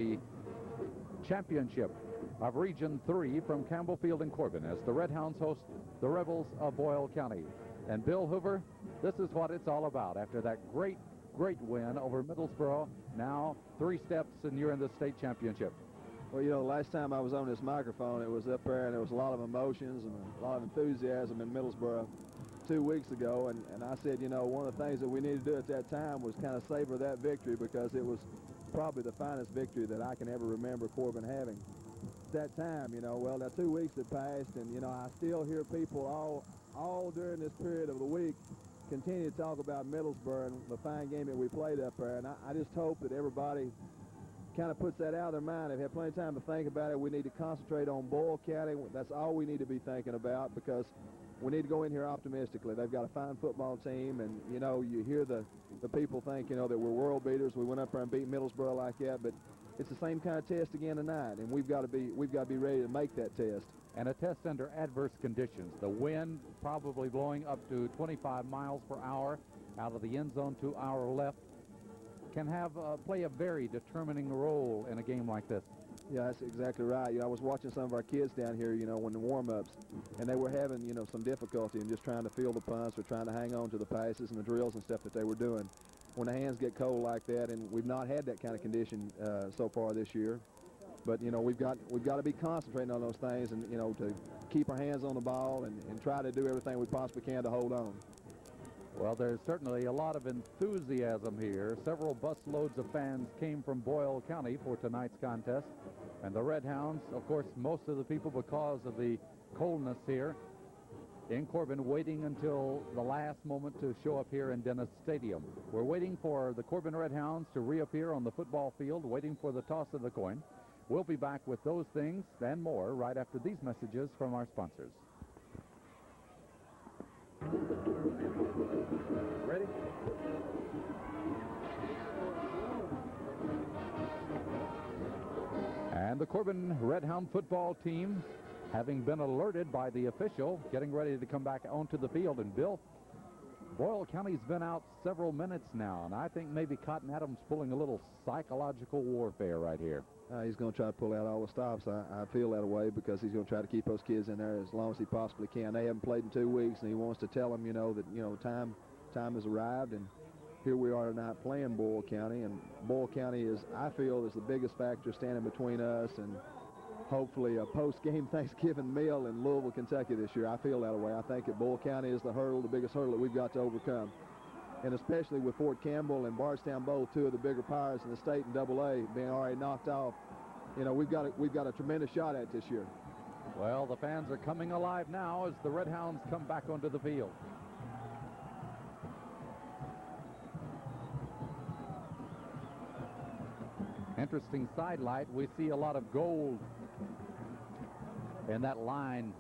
the championship of Region 3 from Campbell Field in Corbin as the Red Hounds host the Rebels of Boyle County. And Bill Hoover, this is what it's all about. After that great win over Middlesboro, now 3 steps and you're in the state championship. Well, you know, last time I was on this microphone, it was up there and there was a lot of emotions and a lot of enthusiasm in Middlesboro 2 weeks ago. And I said, you know, one of the things that we needed to do at that time was kind of savor that victory, because it was probably the finest victory that I can ever remember Corbin having. At that time, you know, well, now 2 weeks had passed, and, you know, I still hear people all during this period of the week continue to talk about Middlesboro and the fine game that we played up there. And I just hope that everybody kind of puts that out of their mind. They've had plenty of time to think about it. We need to concentrate on Boyle County. That's all we need to be thinking about, because we need to go in here optimistically. They've got a fine football team, and, you know, you hear the people think, you know, that we're world beaters. We went up there and beat Middlesboro like that, but it's the same kind of test again tonight, and we've got to be ready to make that test. And a test under adverse conditions. The wind probably blowing up to 25 miles per hour out of the end zone to our left can have play a very determining role in a game like this. Yeah, that's exactly right. You know, I was watching some of our kids down here, you know, when the warm-ups, and they were having, you know, some difficulty in just trying to field the punts or trying to hang on to the passes and the drills and stuff that they were doing. When the hands get cold like that, and we've not had that kind of condition so far this year, but, you know, we've got to be concentrating on those things, and, you know, to keep our hands on the ball and try to do everything we possibly can to hold on. Well, there's certainly a lot of enthusiasm here. Several busloads of fans came from Boyle County for tonight's contest. And the Red Hounds, of course, most of the people, because of the coldness here in Corbin, waiting until the last moment to show up here in Dennis Stadium. We're waiting for the Corbin Red Hounds to reappear on the football field, waiting for the toss of the coin. We'll be back with those things and more right after these messages from our sponsors. Ready? And the Corbin Red Hound football team, having been alerted by the official, getting ready to come back onto the field. And Bill, Boyle County's been out several minutes now, and I think maybe Cotton Adams pulling a little psychological warfare right here. He's going to try to pull out all the stops. I feel that way, because he's going to try to keep those kids in there as long as he possibly can. They haven't played in 2 weeks, and he wants to tell them, you know, that, you know, time has arrived, and here we are tonight playing Boyle County. And Boyle County is, I feel, is the biggest factor standing between us and hopefully a post-game Thanksgiving meal in Louisville, Kentucky this year. I feel that way. I think that Boyle County is the biggest hurdle that we've got to overcome. And especially with Fort Campbell and Bardstown both, 2 of the bigger powers in the state in AA, being already knocked off, you know, we've got a tremendous shot at this year. Well, the fans are coming alive now as the Red Hounds come back onto the field. Interesting sidelight. We see a lot of gold in that line.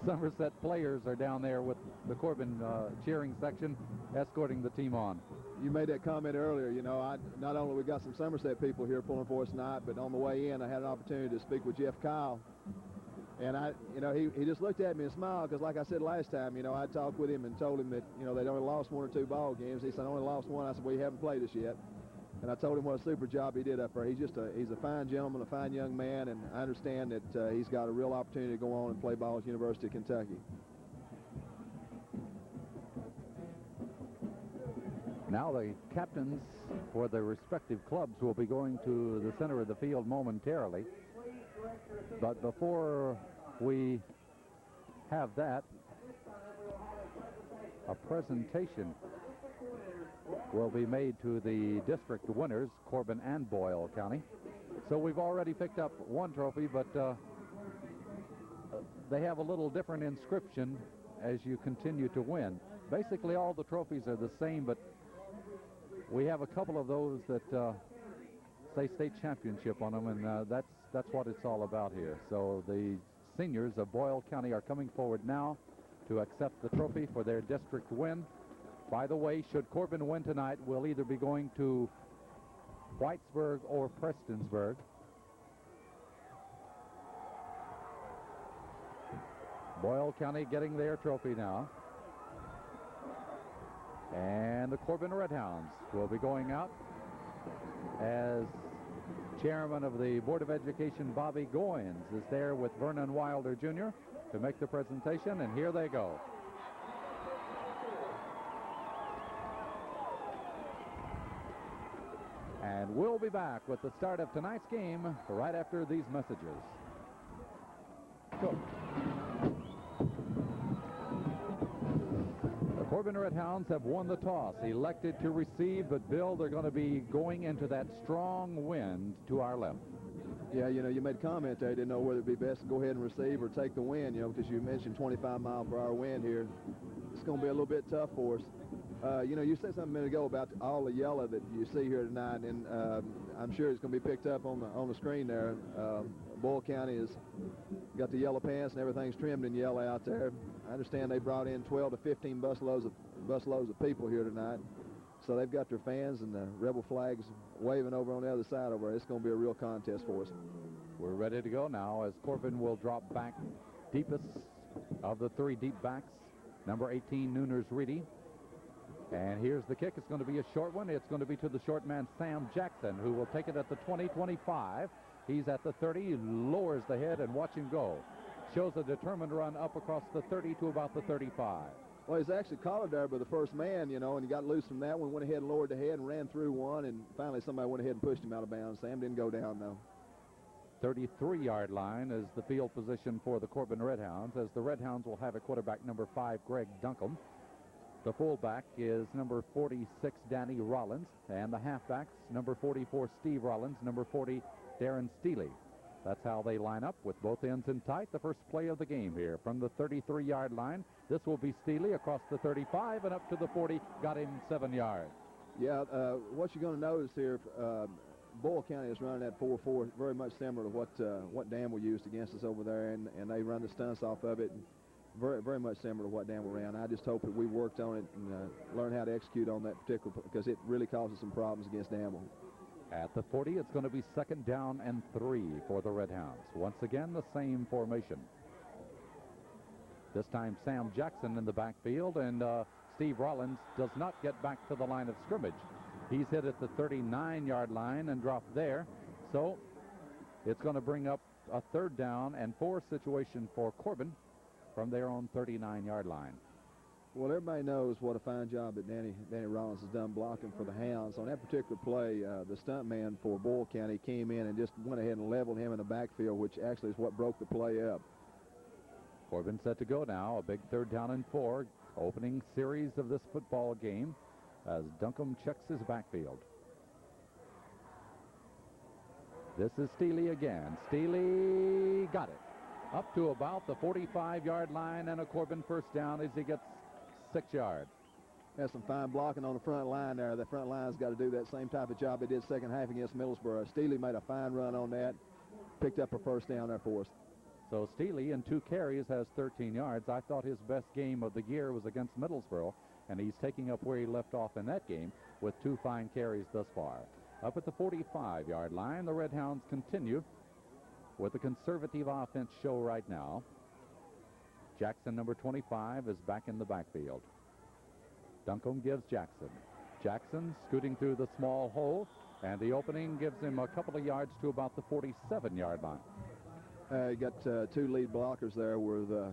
Somerset players are down there with the Corbin cheering section escorting the team on. You made that comment earlier. You know, not only we got some Somerset people here pulling for us tonight, but on the way in I had an opportunity to speak with Jeff Kyle. And you know, he just looked at me and smiled, because like I said last time, you know, I talked with him and told him that, you know, they'd only lost 1 or 2 ball games. He said, I only lost 1. I said, well, you haven't played us yet. And I told him what a super job he did up there. He's a fine gentleman, a fine young man, and I understand that he's got a real opportunity to go on and play ball at University of Kentucky. Now the captains for the respective clubs will be going to the center of the field momentarily. But before we have that, a presentation will be made to the district winners, Corbin and Boyle County. So we've already picked up 1 trophy, but they have a little different inscription as you continue to win. Basically all the trophies are the same, but we have a couple of those that say state championship on them, and that's what it's all about here. So the seniors of Boyle County are coming forward now to accept the trophy for their district win. By the way, should Corbin win tonight, we'll either be going to Whitesburg or Prestonsburg. Boyle County getting their trophy now. And the Corbin Red Hounds will be going out as chairman of the Board of Education, Bobby Goins, is there with Vernon Wilder Jr. to make the presentation, and here they go. And we'll be back with the start of tonight's game right after these messages. Go. The Corbin Red Hounds have won the toss, elected to receive, but Bill, they're going to be going into that strong wind to our left. Yeah, you know, you made a comment there. Didn't know whether it'd be best to go ahead and receive or take the wind, you know, because you mentioned 25-mile-per-hour wind here. It's going to be a little bit tough for us. You know, you said something a minute ago about all the yellow that you see here tonight, and I'm sure it's going to be picked up on the screen there. Boyle County has got the yellow pants and everything's trimmed in yellow out there. I understand they brought in 12 to 15 busloads of people here tonight. So they've got their fans and the rebel flags waving over on the other side over there. It's going to be a real contest for us. We're ready to go now as Corbin will drop back deepest of the three deep backs. Number 18, Nooners Reedy. And here's the kick. It's going to be a short one. It's going to be to the short man, Sam Jackson, who will take it at the 20-25. He's at the 30. He lowers the head and watch him go. Shows a determined run up across the 30 to about the 35. Well, he's actually collared there by the first man, you know, and he got loose from that one, went ahead and lowered the head and ran through one, and finally somebody went ahead and pushed him out of bounds. Sam didn't go down, though. 33-yard line is the field position for the Corbin Red Hounds, as the Red Hounds will have a quarterback number 5, Greg Duncombe. The fullback is number 46, Danny Rollins, and the halfbacks, number 44, Steve Rollins, number 40, Darren Steele. That's how they line up with both ends in tight. The first play of the game here from the 33-yard line. This will be Steele across the 35 and up to the 40. Got him 7 yards. Yeah, what you're going to notice here, Boyle County is running that 4-4, very much similar to what Danville used against us over there, and they run the stunts off of it. And very, very much similar to what Danville ran. I just hope that we worked on it and learned how to execute on that particular, because it really causes some problems against Danville. At the 40, it's going to be 2nd down and 3 for the Red Hounds. Once again, the same formation. This time, Sam Jackson in the backfield, and Steve Rollins does not get back to the line of scrimmage. He's hit at the 39-yard line and dropped there. So it's going to bring up a 3rd down and 4 situation for Corbin from their own 39-yard line. Well, everybody knows what a fine job that Danny Rollins has done blocking for the Hounds. On that particular play, the stunt man for Boyle County came in and just went ahead and leveled him in the backfield, which actually is what broke the play up. Corbin set to go now, a big 3rd down and 4, opening series of this football game as Duncombe checks his backfield. This is Steele again. Steele got it up to about the 45-yard line, and a Corbin 1st down as he gets 6 yards. Has some fine blocking on the front line there. The front line's got to do that same type of job they did second half against Middlesboro. Steele made a fine run on that, picked up a 1st down there for us. So Steele in 2 carries has 13 yards. I thought his best game of the year was against Middlesboro, and he's taking up where he left off in that game with 2 fine carries thus far. Up at the 45-yard line, the Red Hounds continue with a conservative offense show right now. Jackson, number 25, is back in the backfield. Duncombe gives Jackson. Jackson scooting through the small hole, and the opening gives him a couple of yards to about the 47-yard line. You got 2 lead blockers there where the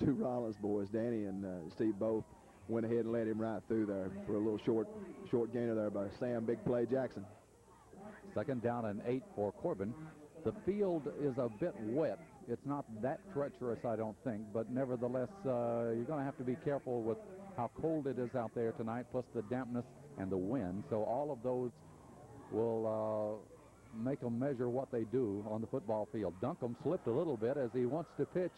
2 Rollins boys, Danny and Steve, both went ahead and let him right through there for a little short gainer there by Sam Big Play Jackson. 2nd down and 8 for Corbin. The field is a bit wet. It's not that treacherous, I don't think, but nevertheless, you're going to have to be careful with how cold it is out there tonight, plus the dampness and the wind. So all of those will make them measure what they do on the football field. Duncombe slipped a little bit as he wants to pitch.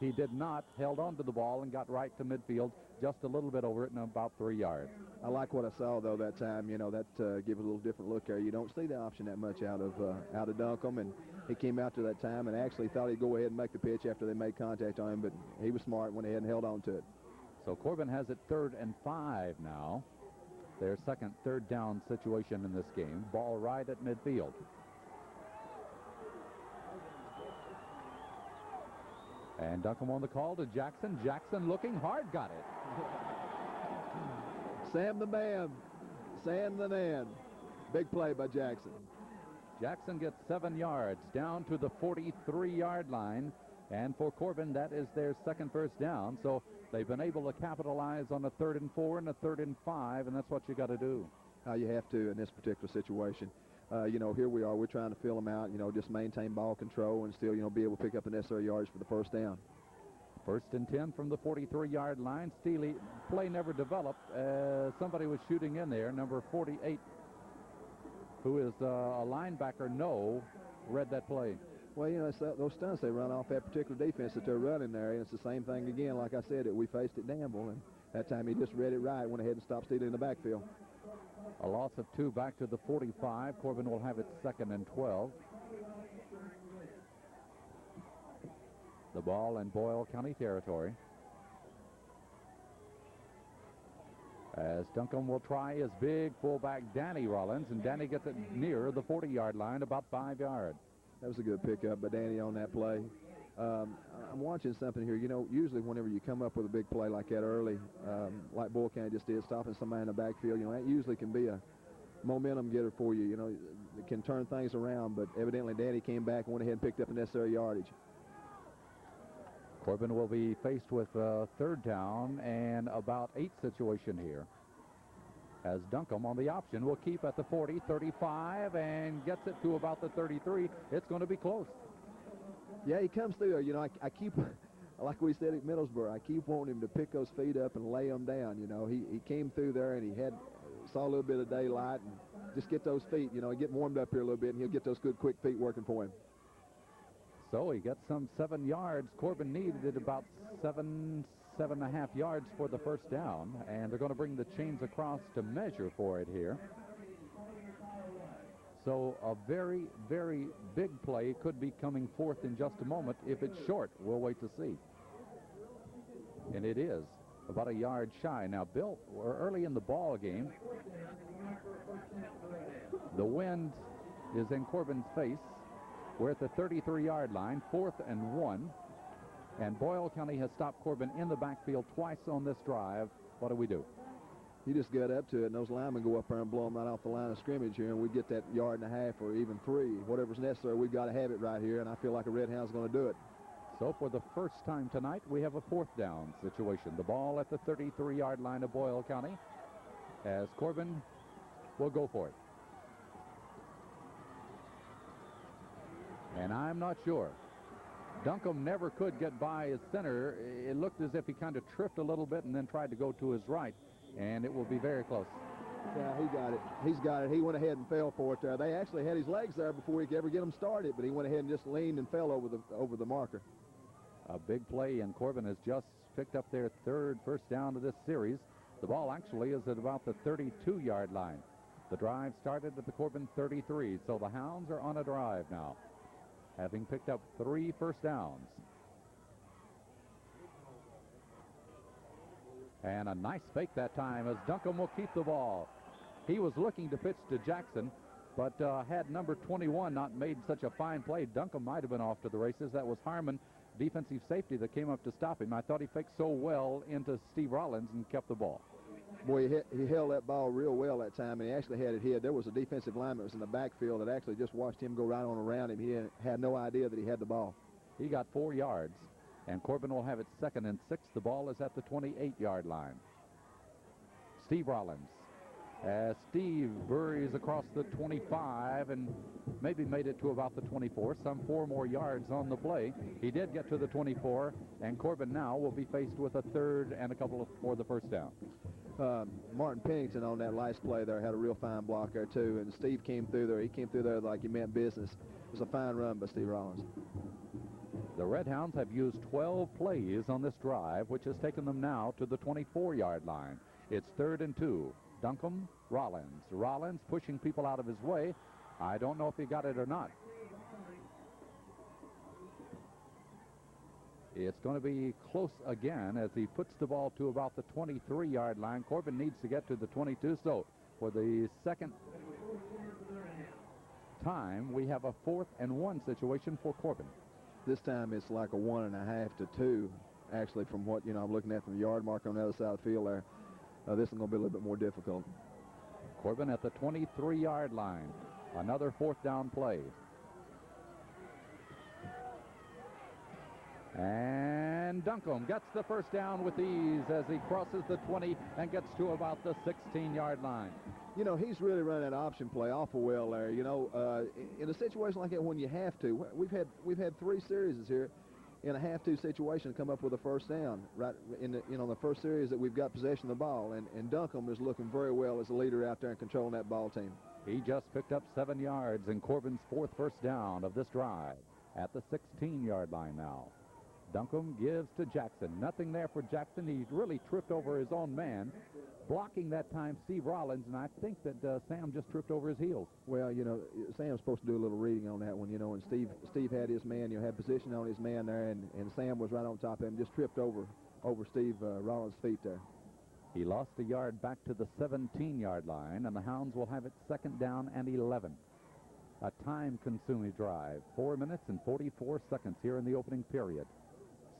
He did not, held on to the ball and got right to midfield, just a little bit over it and about 3 yards. I like what I saw, though, that time. You know, that gives a little different look there. You don't see the option that much out of Duncombe, and he came out to that time and actually thought he'd go ahead and make the pitch after they made contact on him, but he was smart, went ahead and held on to it. So Corbin has it 3rd and 5 now. Their second 3rd down situation in this game. Ball right at midfield. And Duncombe on the call to Jackson. Jackson looking hard, got it. Sam the man. Sam the man. Big play by Jackson. Jackson gets 7 yards down to the 43-yard line. And for Corbin, that is their second first down. So they've been able to capitalize on a 3rd and 4 and a 3rd and 5, and that's what you got to do. You have to in this particular situation. You know, here we are. We're trying to fill them out, you know, just maintain ball control and still, you know, be able to pick up the necessary yards for the first down. 1st and 10 from the 43-yard line. Steely, play never developed. Somebody was shooting in there. Number 48, who is a linebacker, read that play. Well, you know, it's those stunts they run off that particular defense that they're running there, and it's the same thing again. Like I said, we faced at Danville, and that time he just read it right, went ahead and stopped Steely in the backfield. A loss of 2 back to the 45. Corbin will have it 2nd and 12. The ball in Boyle County territory. As Duncombe will try his big fullback Danny Rollins, and Danny gets it near the 40-yard line, about 5 yards. That was a good pickup by Danny on that play. I'm watching something here. You know, usually whenever you come up with a big play like that early, like Boyle County just did, stopping somebody in the backfield, you know, that usually can be a momentum getter for you. You know, it can turn things around, but evidently Danny came back and went ahead and picked up the necessary yardage. Corbin will be faced with a 3rd down and about 8 situation here. As Duncombe on the option will keep at the 40, 35, and gets it to about the 33. It's going to be close. Yeah, he comes through there. You know, I keep, like we said at Middlesboro, I keep wanting him to pick those feet up and lay them down. You know, he came through there and he saw a little bit of daylight and just get those feet, you know, get warmed up here a little bit, and he'll get those good quick feet working for him. So he gets some 7 yards. Corbin needed about 7.5 yards for the first down, and they're going to bring the chains across to measure for it here. So a very, very big play could be coming forth in just a moment. If it's short, we'll wait to see. And it is about a yard shy. Now, Bill, we're early in the ball game. The wind is in Corbin's face. We're at the 33-yard line, 4th and 1. And Boyle County has stopped Corbin in the backfield twice on this drive. What do? You just get up to it, and those linemen go up there and blow them right off the line of scrimmage here, and we get that 1.5 yards or even 3. Whatever's necessary, we've got to have it right here, and I feel like a Red Hound's going to do it. So for the first time tonight, we have a 4th down situation. The ball at the 33-yard line of Boyle County, as Corbin will go for it. And I'm not sure. Duncombe never could get by his center. It looked as if he kind of tripped a little bit and then tried to go to his right, and it will be very close. Yeah, he got it. He's got it. He went ahead and fell for it there. They actually had his legs there before he could ever get them started, but he went ahead and just leaned and fell over the marker. A big play, and Corbin has just picked up their 3rd first down of this series. The ball actually is at about the 32-yard line. The drive started at the Corbin 33, so the Hounds are on a drive now, having picked up 3 first downs. And a nice fake that time as Duncombe will keep the ball. He was looking to pitch to Jackson, but had number 21 not made such a fine play, Duncombe might have been off to the races. That was Harmon, defensive safety, that came up to stop him. I thought he faked so well into Steve Rollins and kept the ball. Boy, he held that ball real well that time, and he actually had it hit. There was a defensive lineman that was in the backfield that actually just watched him go right on around him. He had no idea that he had the ball. He got 4 yards, and Corbin will have it 2nd and 6. The ball is at the 28-yard line. Steve Rollins. As Steve buries across the 25 and maybe made it to about the 24, some 4 more yards on the play. He did get to the 24, and Corbin now will be faced with a 3rd and a couple for the first down. Martin Pennington on that last play there had a real fine block there too, and Steve came through there. He came through there like he meant business. It was a fine run by Steve Rollins. The Red Hounds have used 12 plays on this drive, which has taken them now to the 24-yard line. It's 3rd and 2. Duncombe, Rollins. Rollins pushing people out of his way. I don't know if he got it or not. It's going to be close again as he puts the ball to about the 23-yard line. Corbin needs to get to the 22. So for the second time, we have a 4th and 1 situation for Corbin. This time it's like a 1.5 to 2, actually, from what, you know, I'm looking at from the yard marker on the other side of the field there. This is going to be a little bit more difficult. Corbin at the 23-yard line. Another fourth down play. And Duncombe gets the first down with ease as he crosses the 20 and gets to about the 16-yard line. You know, he's really running that option play awful well there. You know, in a situation like that when you have to, we've had 3 series here in a have-to situation come up with a first down right in the, the first series that we've got possession of the ball, and Duncombe is looking very well as a leader out there and controlling that ball team. He just picked up 7 yards in Corbin's 4th first down of this drive at the 16-yard line now. Duncombe gives to Jackson. Nothing there for Jackson. He really tripped over his own man. Blocking that time, Steve Rollins, and I think that Sam just tripped over his heels. Well, you know, Sam's supposed to do a little reading on that one, you know, and Steve had his man, had position on his man there, and Sam was right on top of him, just tripped over Steve Rollins' feet there. He lost a yard back to the 17-yard line, and the Hounds will have it 2nd down and 11. A time-consuming drive, 4 minutes and 44 seconds here in the opening period.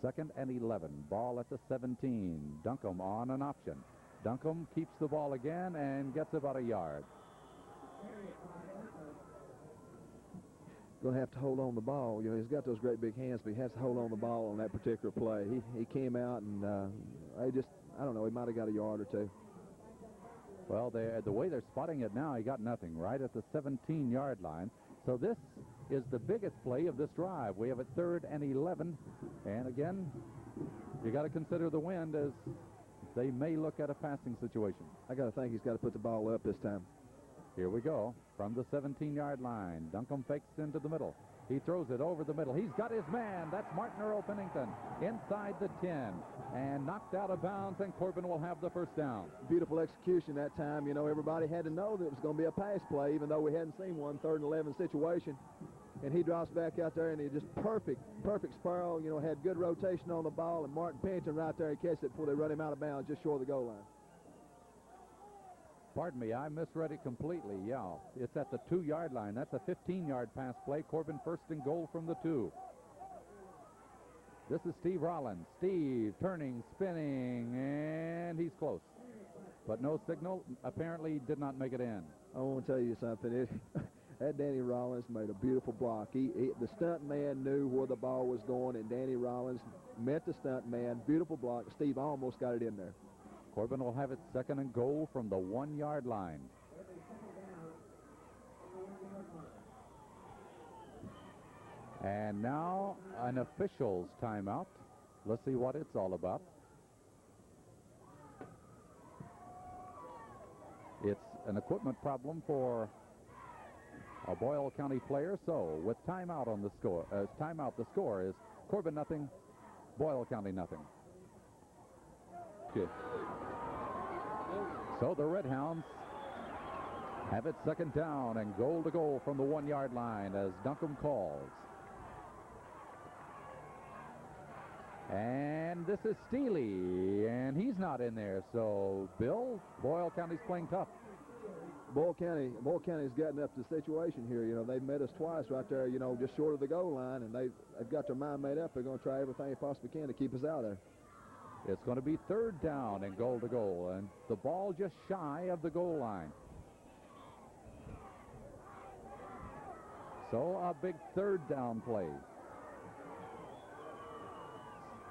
2nd and 11, ball at the 17. Duncombe on an option. Duncombe keeps the ball again and gets about a yard. Going to have to hold on the ball. You know, he's got those great big hands, but he has to hold on the ball on that particular play. He came out and I don't know, he might have got a yard or 2. Well, the way they're spotting it now, he got nothing right at the 17-yard line. So this is the biggest play of this drive. We have it 3rd and 11. And again, you got to consider the wind as they may look at a passing situation. I got to think he's got to put the ball up this time. Here we go from the 17-yard line. Duncombe fakes into the middle. He throws it over the middle. He's got his man. That's Martin Earl Pennington inside the 10 and knocked out of bounds, and Corbin will have the first down. Beautiful execution that time. You know, everybody had to know that it was going to be a pass play, even though we hadn't seen one 3rd and 11 situation. And he drops back out there, and he just perfect spiral, you know, had good rotation on the ball, and Martin Pennington right there, he catches it before they run him out of bounds just short of the goal line. Pardon me, I misread it completely. Yeah, it's at the 2-yard line. That's a 15-yard pass play. Corbin 1st and goal from the 2. This is Steve Rollins. Steve turning, spinning, and he's close. But no signal. Apparently did not make it in. I want to tell you something. That Danny Rollins made a beautiful block. The stunt man knew where the ball was going, and Danny Rollins met the stunt man. Beautiful block. Steve almost got it in there. Corbin will have it 2nd and goal from the 1-yard line. And now an official's timeout. Let's see what it's all about. It's an equipment problem for a Boyle County player. So with timeout on the score, the score is Corbin nothing, Boyle County nothing. Good. So the Red Hounds have it 2nd down and goal to goal from the 1-yard line as Duncombe calls. And this is Steely, and he's not in there. So, Bill, Boyle County's playing tough. Boyle County's gotten up to the situation here. You know, they've met us twice right there, you know, just short of the goal line, and they've got their mind made up. They're going to try everything they possibly can to keep us out there. It's going to be 3rd down and goal to goal, and the ball just shy of the goal line. So a big 3rd down play.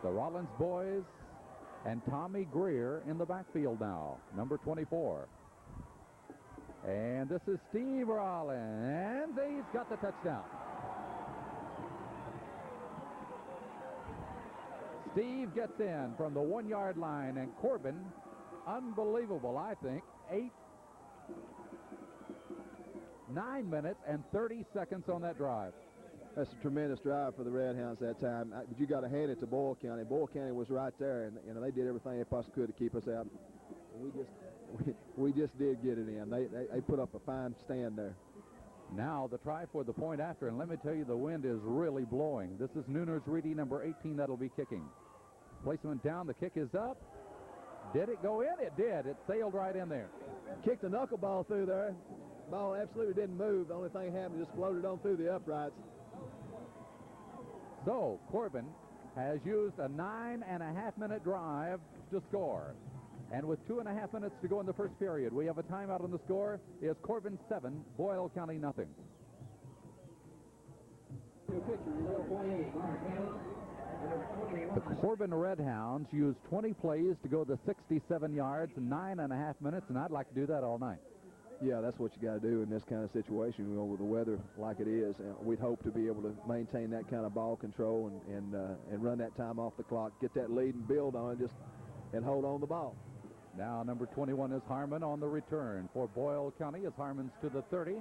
The Rollins boys and Tommy Greer in the backfield now, number 24. And this is Steve Rollins, and he's got the touchdown. Steve gets in from the 1-yard line, and Corbin, unbelievable, I think, 9 minutes and 30 seconds on that drive. That's a tremendous drive for the Red Hounds that time. But you got to hand it to Boyle County. Boyle County was right there, and you know they did everything they possibly could to keep us out. We just did get it in. They put up a fine stand there. Now the try for the point after, and let me tell you, the wind is really blowing. This is Nooner's Reedy, number 18, that'll be kicking. Placement down, the kick is up. Did it go in? It did. It sailed right in there. Kicked a knuckleball through there. Ball absolutely didn't move. The only thing happened, just floated on through the uprights. So Corbin has used a 9.5-minute drive to score. And with 2.5 minutes to go in the first period, we have a timeout on the score. It's Corbin 7, Boyle County nothing. The Corbin Red Hounds used 20 plays to go the 67 yards in 9.5 minutes, and I'd like to do that all night. Yeah, that's what you got to do in this kind of situation, with the weather like it is. And we'd hope to be able to maintain that kind of ball control and run that time off the clock, get that lead and build on it, and hold on the ball. Now number 21 is Harmon on the return for Boyle County as Harmon's to the 30.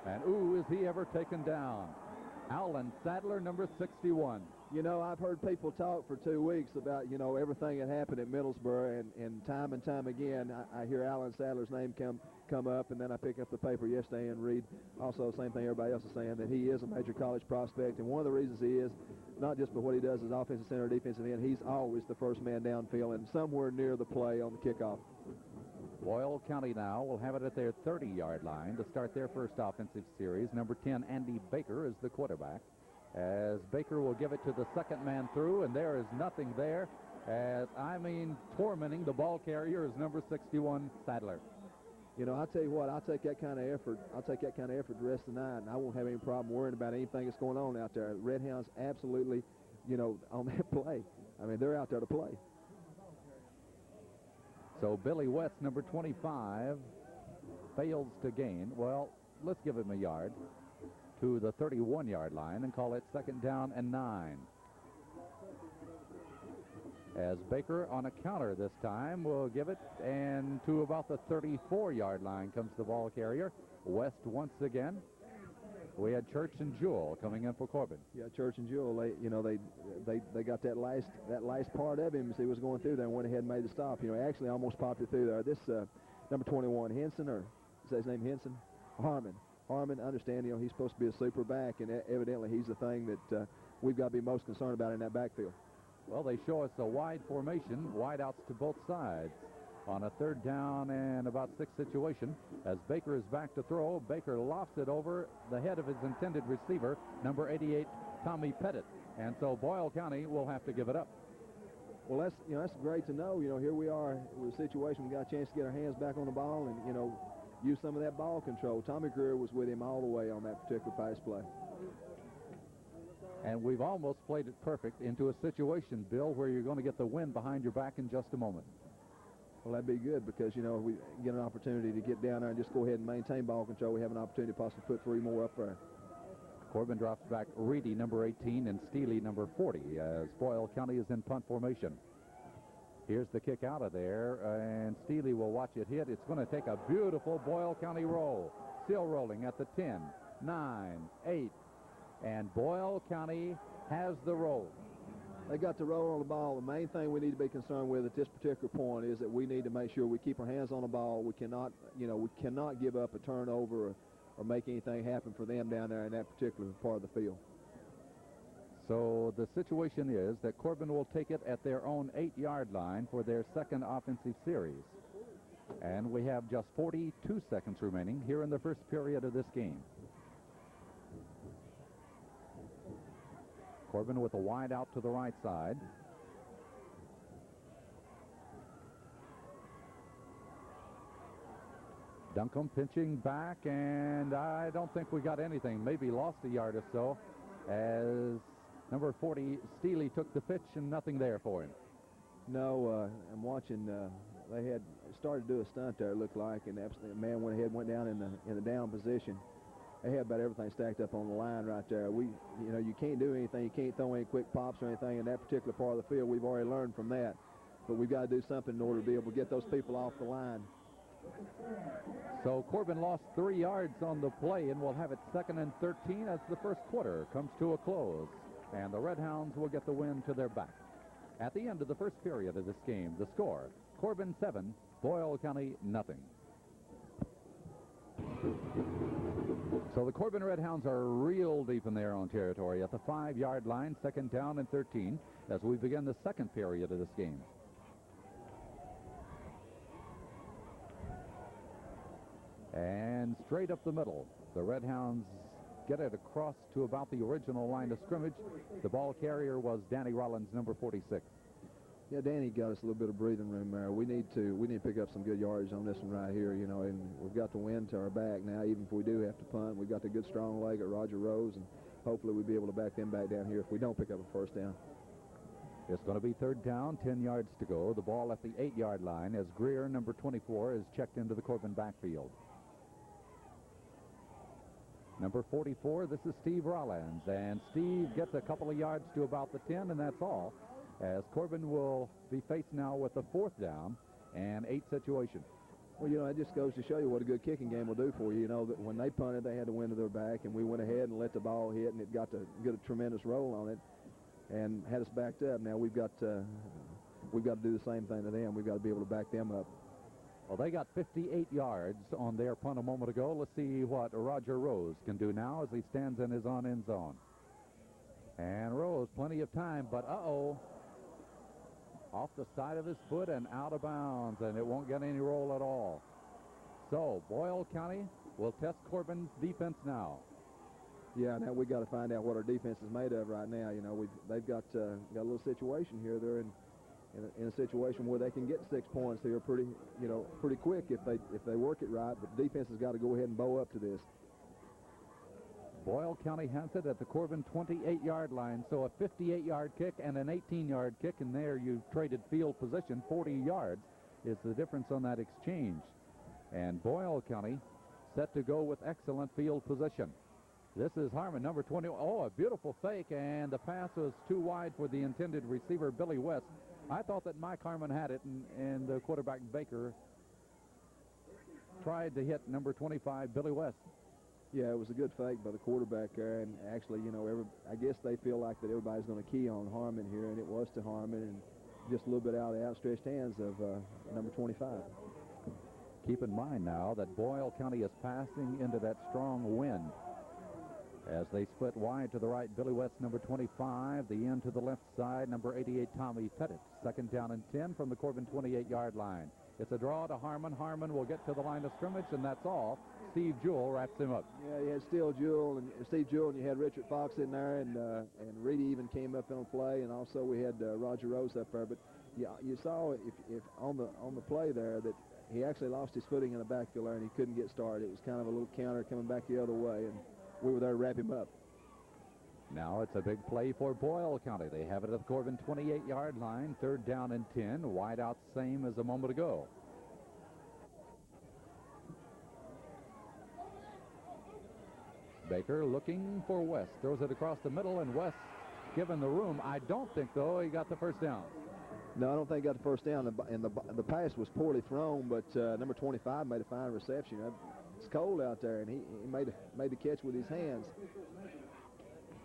And ooh, is he ever taken down? Alan Sadler, number 61. I've heard people talk for 2 weeks about, everything that happened at Middlesboro, and time again, I hear Alan Sadler's name come up, and then I pick up the paper yesterday and read also the same thing everybody else is saying, that he is a major college prospect, and one of the reasons he is, not just for what he does as offensive center or defensive end, he's always the first man downfield and somewhere near the play on the kickoff. Boyle County now will have it at their 30-yard line to start their first offensive series. Number 10, Andy Baker, is the quarterback, as Baker will give it to the second man through, and there is nothing there. Tormenting the ball carrier is number 61, Sadler. I'll tell you what, I'll take that kind of effort. I'll take that kind of effort the rest of the night, and I won't have any problem worrying about anything that's going on out there. Red Hounds absolutely, on that play. They're out there to play. So Billy West, number 25, fails to gain. Well, let's give him a yard to the 31-yard line and call it second down and 9. As Baker on a counter this time will give it, and to about the 34-yard line comes the ball carrier. West once again. We had Church and Jewell coming in for Corbin. Yeah, Church and Jewell, they got that last part of him as he was going through there and went ahead and made the stop. Actually almost popped it through there. This number 21, Henson, or is that his name, Henson? Harmon, understand, he's supposed to be a super back, and evidently he's the thing that we've got to be most concerned about in that backfield. Well, they show us a wide formation, wide outs to both sides on a third down and about 6 situation. As Baker is back to throw, Baker lofts it over the head of his intended receiver, number 88, Tommy Pettit. And so Boyle County will have to give it up. Well, that's great to know. Here we are with a situation. We got a chance to get our hands back on the ball and, use some of that ball control. Tommy Greer was with him all the way on that particular pass play. And we've almost played it perfect into a situation, Bill, where you're going to get the wind behind your back in just a moment. Well, that'd be good because, we get an opportunity to get down there and just go ahead and maintain ball control. We have an opportunity to possibly put 3 more up there. Corbin drops back Reedy, number 18, and Steely, number 40, as Boyle County is in punt formation. Here's the kick out of there, and Steely will watch it hit. It's going to take a beautiful Boyle County roll. Still rolling at the 10, 9, 8, and Boyle County has the roll. They got the roll on the ball. The main thing we need to be concerned with at this particular point is that we need to make sure we keep our hands on the ball. We cannot, we cannot give up a turnover or make anything happen for them down there in that particular part of the field. So the situation is that Corbin will take it at their own 8-yard line for their second offensive series. And we have just 42 seconds remaining here in the first period of this game. Corbin with a wide out to the right side. Duncombe pinching back, and I don't think we got anything. Maybe lost a yard or so as number 40, Steely, took the pitch and nothing there for him. No, I'm watching. They had started to do a stunt there, it looked like, and absolutely, a man went down in the down position. They had about everything stacked up on the line right there. You can't do anything. You can't throw any quick pops or anything in that particular part of the field. We've already learned from that. But we've got to do something in order to be able to get those people off the line. So Corbin lost 3 yards on the play, and we'll have it 2nd and 13 as the first quarter comes to a close. And the Red Hounds will get the win to their back. At the end of the first period of this game, the score, Corbin 7, Boyle County nothing. So the Corbin Red Hounds are real deep in their own territory at the 5-yard line, 2nd down and 13, as we begin the second period of this game. And straight up the middle, the Red Hounds get it across to about the original line of scrimmage. The ball carrier was Danny Rollins, number 46. Yeah, Danny got us a little bit of breathing room there. We need to pick up some good yardage on this one right here, you know, and we've got the wind to our back now. Even if we do have to punt, we've got the good strong leg at Roger Rose, and hopefully we'll be able to back them back down here if we don't pick up a first down. It's going to be third down, 10 yards to go. The ball at the 8-yard line as Greer, number 24, is checked into the Corbin backfield. Number 44, this is Steve Rollins, and Steve gets a couple of yards to about the 10, and that's all, as Corbin will be faced now with a fourth down and 8 situation. Well, you know, it just goes to show you what a good kicking game will do for you. You know, that when they punted, they had the wind to their back, and we went ahead and let the ball hit, and it got to get a tremendous roll on it and had us backed up. Now we've got to do the same thing to them. We've got to be able to back them up. Well, they got 58 yards on their punt a moment ago. Let's see what Roger Rose can do now as he stands in his on-end zone. And Rose, plenty of time, but off the side of his foot and out of bounds, and it won't get any roll at all. So Boyle County will test Corbin's defense now. Yeah, now we got to find out what our defense is made of right now. You know, they've got a little situation here. They're in a situation where they can get 6 points here pretty quick if they work it right. But the defense has got to go ahead and bow up to this. Boyle County has it at the Corbin 28-yard line, so a 58-yard kick and an 18-yard kick, and there you traded field position. 40 yards is the difference on that exchange. And Boyle County set to go with excellent field position. This is Harmon, number 20. Oh, a beautiful fake, and the pass was too wide for the intended receiver, Billy West. I thought that Mike Harmon had it, and the quarterback Baker tried to hit number 25, Billy West. Yeah, it was a good fake by the quarterback there, and actually, you know, I guess they feel like that everybody's going to key on Harmon here, and it was to Harmon, and just a little bit out of the outstretched hands of number 25. Keep in mind now that Boyle County is passing into that strong wind. As they split wide to the right, Billy West, number 25. The end to the left side, number 88, Tommy Pettit. Second down and 10 from the Corbin 28-yard line. It's a draw to Harmon. Harmon will get to the line of scrimmage, and that's all. Steve Jewell wraps him up. Yeah, you had Steve Jewell, and you had Richard Fox in there, and Reedy even came up on play, and also we had Roger Rose up there. But yeah, you saw if on the play there that he actually lost his footing in the backfield there, and he couldn't get started. It was kind of a little counter coming back the other way, and we were there to wrap him up. Now it's a big play for Boyle County. They have it at the Corbin 28-yard line. Third down and 10. Wide out, same as a moment ago. Baker looking for West. Throws it across the middle, and West given the room. I don't think, though, he got the first down. No, I don't think he got the first down. And the pass was poorly thrown, but number 25 made a fine reception. It's cold out there, and he made the catch with his hands.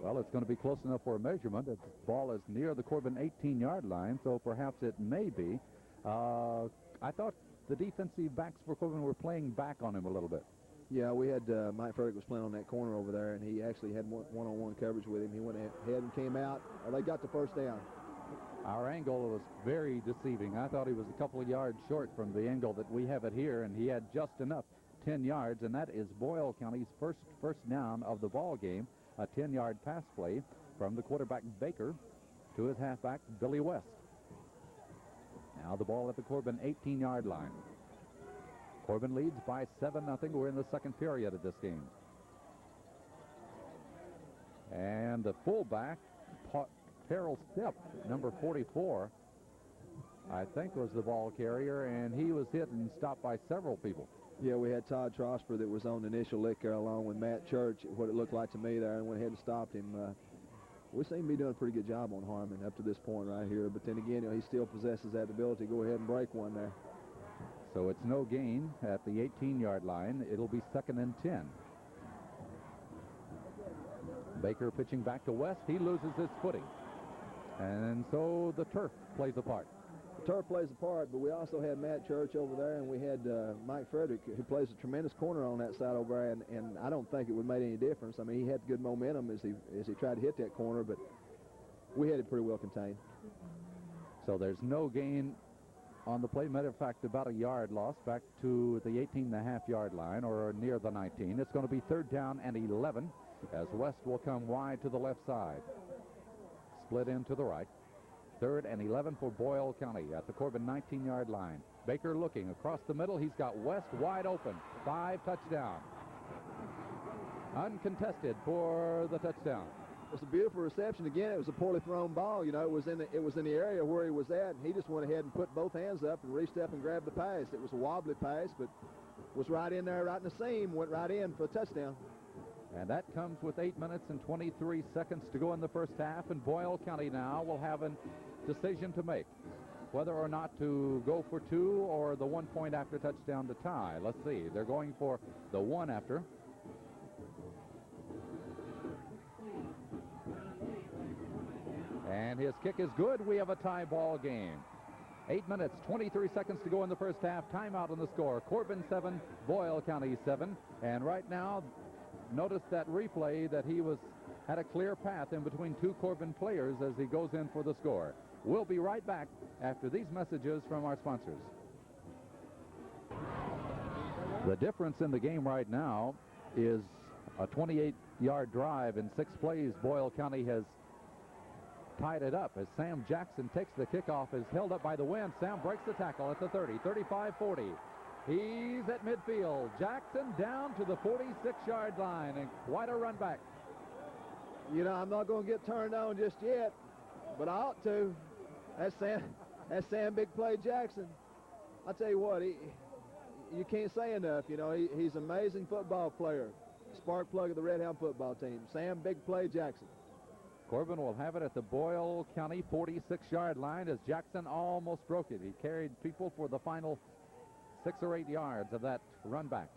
Well, it's going to be close enough for a measurement. The ball is near the Corbin 18-yard line, so perhaps it may be. I thought the defensive backs for Corbin were playing back on him a little bit. Yeah, we had Mike Frederick was playing on that corner over there, and he actually had one-on-one coverage with him. He went ahead and came out. They got the first down. Our angle was very deceiving. I thought he was a couple of yards short from the angle that we have it here, and he had just enough, 10 yards, and that is Boyle County's first down of the ball game. A 10-yard pass play from the quarterback Baker to his halfback Billy West. Now the ball at the Corbin 18-yard line. Corbin leads by 7-0. We're in the second period of this game. And the fullback, Terrell Stepp, number 44, I think was the ball carrier, and he was hit and stopped by several people. Yeah, we had Todd Trosper that was on the initial lick there along with Matt Church, what it looked like to me there, and went ahead and stopped him. We seem to be doing a pretty good job on Harmon up to this point right here, but then again, you know, he still possesses that ability to go ahead and break one there. So it's no gain at the 18-yard line. It'll be second and 10. Baker pitching back to West. He loses his footing. And so the turf plays a part. The turf plays a part, but we also had Matt Church over there, and we had Mike Frederick, who plays a tremendous corner on that side over there, and I don't think it would make any difference. I mean, he had good momentum as he tried to hit that corner, but we had it pretty well contained. So there's no gain on the play. Matter of fact, about a yard lost back to the 18.5-yard line, or near the 19. It's going to be third down and 11 as West will come wide to the left side. Split in to the right. 3rd and 11 for Boyle County at the Corbin 19-yard line. Baker looking across the middle. He's got West wide open. 5 touchdown. Uncontested for the touchdown. It was a beautiful reception. Again, it was a poorly thrown ball. You know, it was in the area where he was at, and he just went ahead and put both hands up and reached up and grabbed the pass. It was a wobbly pass, but was right in there, right in the seam, went right in for a touchdown. And that comes with 8 minutes and 23 seconds to go in the first half, and Boyle County now will have a decision to make, whether or not to go for 2 or the 1 point after touchdown to tie. Let's see. They're going for the 1 after. And his kick is good. We have a tie ball game. 8 minutes, 23 seconds to go in the first half. Timeout on the score. Corbin 7, Boyle County 7. And right now, notice that replay that he had a clear path in between 2 Corbin players as he goes in for the score. We'll be right back after these messages from our sponsors. The difference in the game right now is a 28-yard drive in 6 plays. Boyle County has tied it up as Sam Jackson takes the kickoff, is held up by the wind. Sam breaks the tackle at the 30, 35-40. He's at midfield. Jackson down to the 46-yard line, and quite a run back. You know, I'm not going to get turned on just yet, but I ought to. That's Sam Big Play Jackson. I tell you what, you can't say enough. You know, he's an amazing football player. Spark plug of the Red Hound football team. Sam Big Play Jackson. Corbin will have it at the Boyle County 46-yard line as Jackson almost broke it. He carried people for the final 6 or 8 yards of that run back.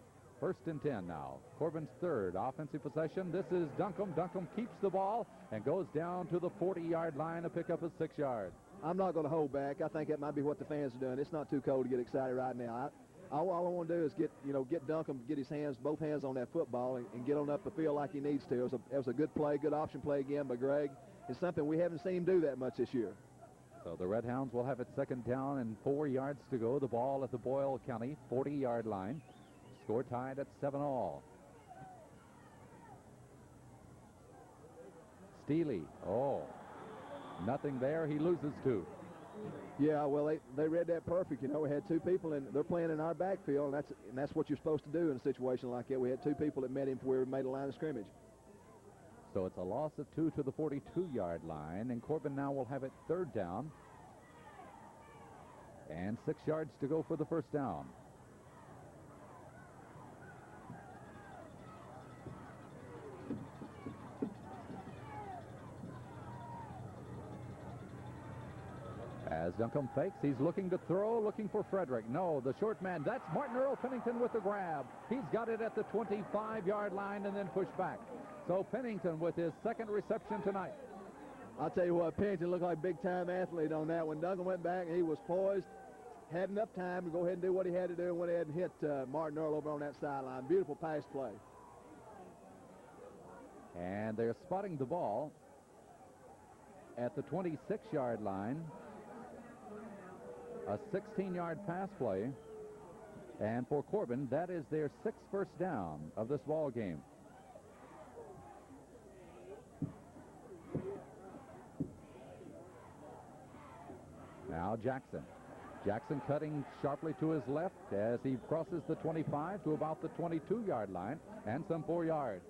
1st and 10 now. Corbin's 3rd offensive possession. This is Duncombe. Duncombe keeps the ball and goes down to the 40-yard line to pick up his 6 yards. I'm not going to hold back. I think that might be what the fans are doing. It's not too cold to get excited right now. All I want to do is get Duncombe, get his both hands on that football and get on up the field like he needs to. It was a good play, good option play again by Greg. It's something we haven't seen him do that much this year. So the Red Hounds will have it 2nd down and 4 yards to go. The ball at the Boyle County 40-yard line. Score tied at 7-all. Steely. Oh, nothing there. He loses 2. Yeah, well, they read that perfect. You know, we had 2 people, and they're playing in our backfield, and that's what you're supposed to do in a situation like that. We had 2 people that met him before we made a line of scrimmage. So it's a loss of 2 to the 42-yard line, and Corbin now will have it 3rd down. And 6 yards to go for the 1st down. As Duncombe fakes, he's looking to throw, looking for Frederick. No, the short man. That's Martin Earl Pennington with the grab. He's got it at the 25-yard line and then pushed back. So Pennington with his 2nd reception tonight. I'll tell you what, Pennington looked like a big-time athlete on that. When Duncombe went back, he was poised, had enough time to go ahead and do what he had to do, and went ahead and hit Martin Earl over on that sideline. Beautiful pass play. And they're spotting the ball at the 26-yard line. A 16-yard pass play. And for Corbin, that is their 6th first down of this ball game. Now Jackson. Jackson cutting sharply to his left as he crosses the 25 to about the 22-yard line and some 4 yards.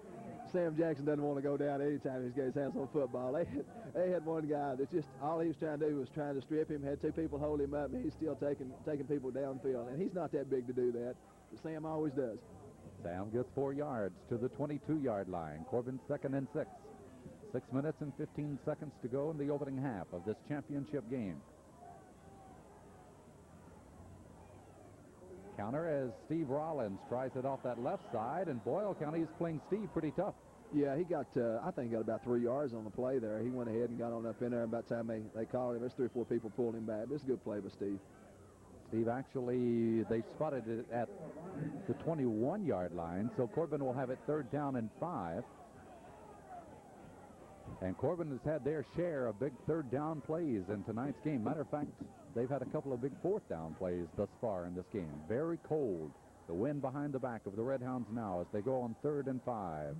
Sam Jackson doesn't want to go down anytime he's got his hands on football. They had one guy that just all he was trying to do was trying to strip him, had 2 people hold him up, and he's still taking people downfield. And he's not that big to do that, but Sam always does. Sam gets 4 yards to the 22-yard line. Corbin 2nd and 6. 6 minutes and 15 seconds to go in the opening half of this championship game. Counter as Steve Rollins tries it off that left side, and Boyle County is playing Steve pretty tough. Yeah, he got, I think he got about 3 yards on the play there. He went ahead and got on up in there, and by the time they called him, there's 3 or 4 people pulled him back. This is a good play by Steve. Steve actually, they spotted it at the 21-yard line, so Corbin will have it 3rd down and 5. And Corbin has had their share of big 3rd down plays in tonight's game. Matter of fact, they've had a couple of big 4th down plays thus far in this game. Very cold. The wind behind the back of the Red Hounds now as they go on 3rd and 5.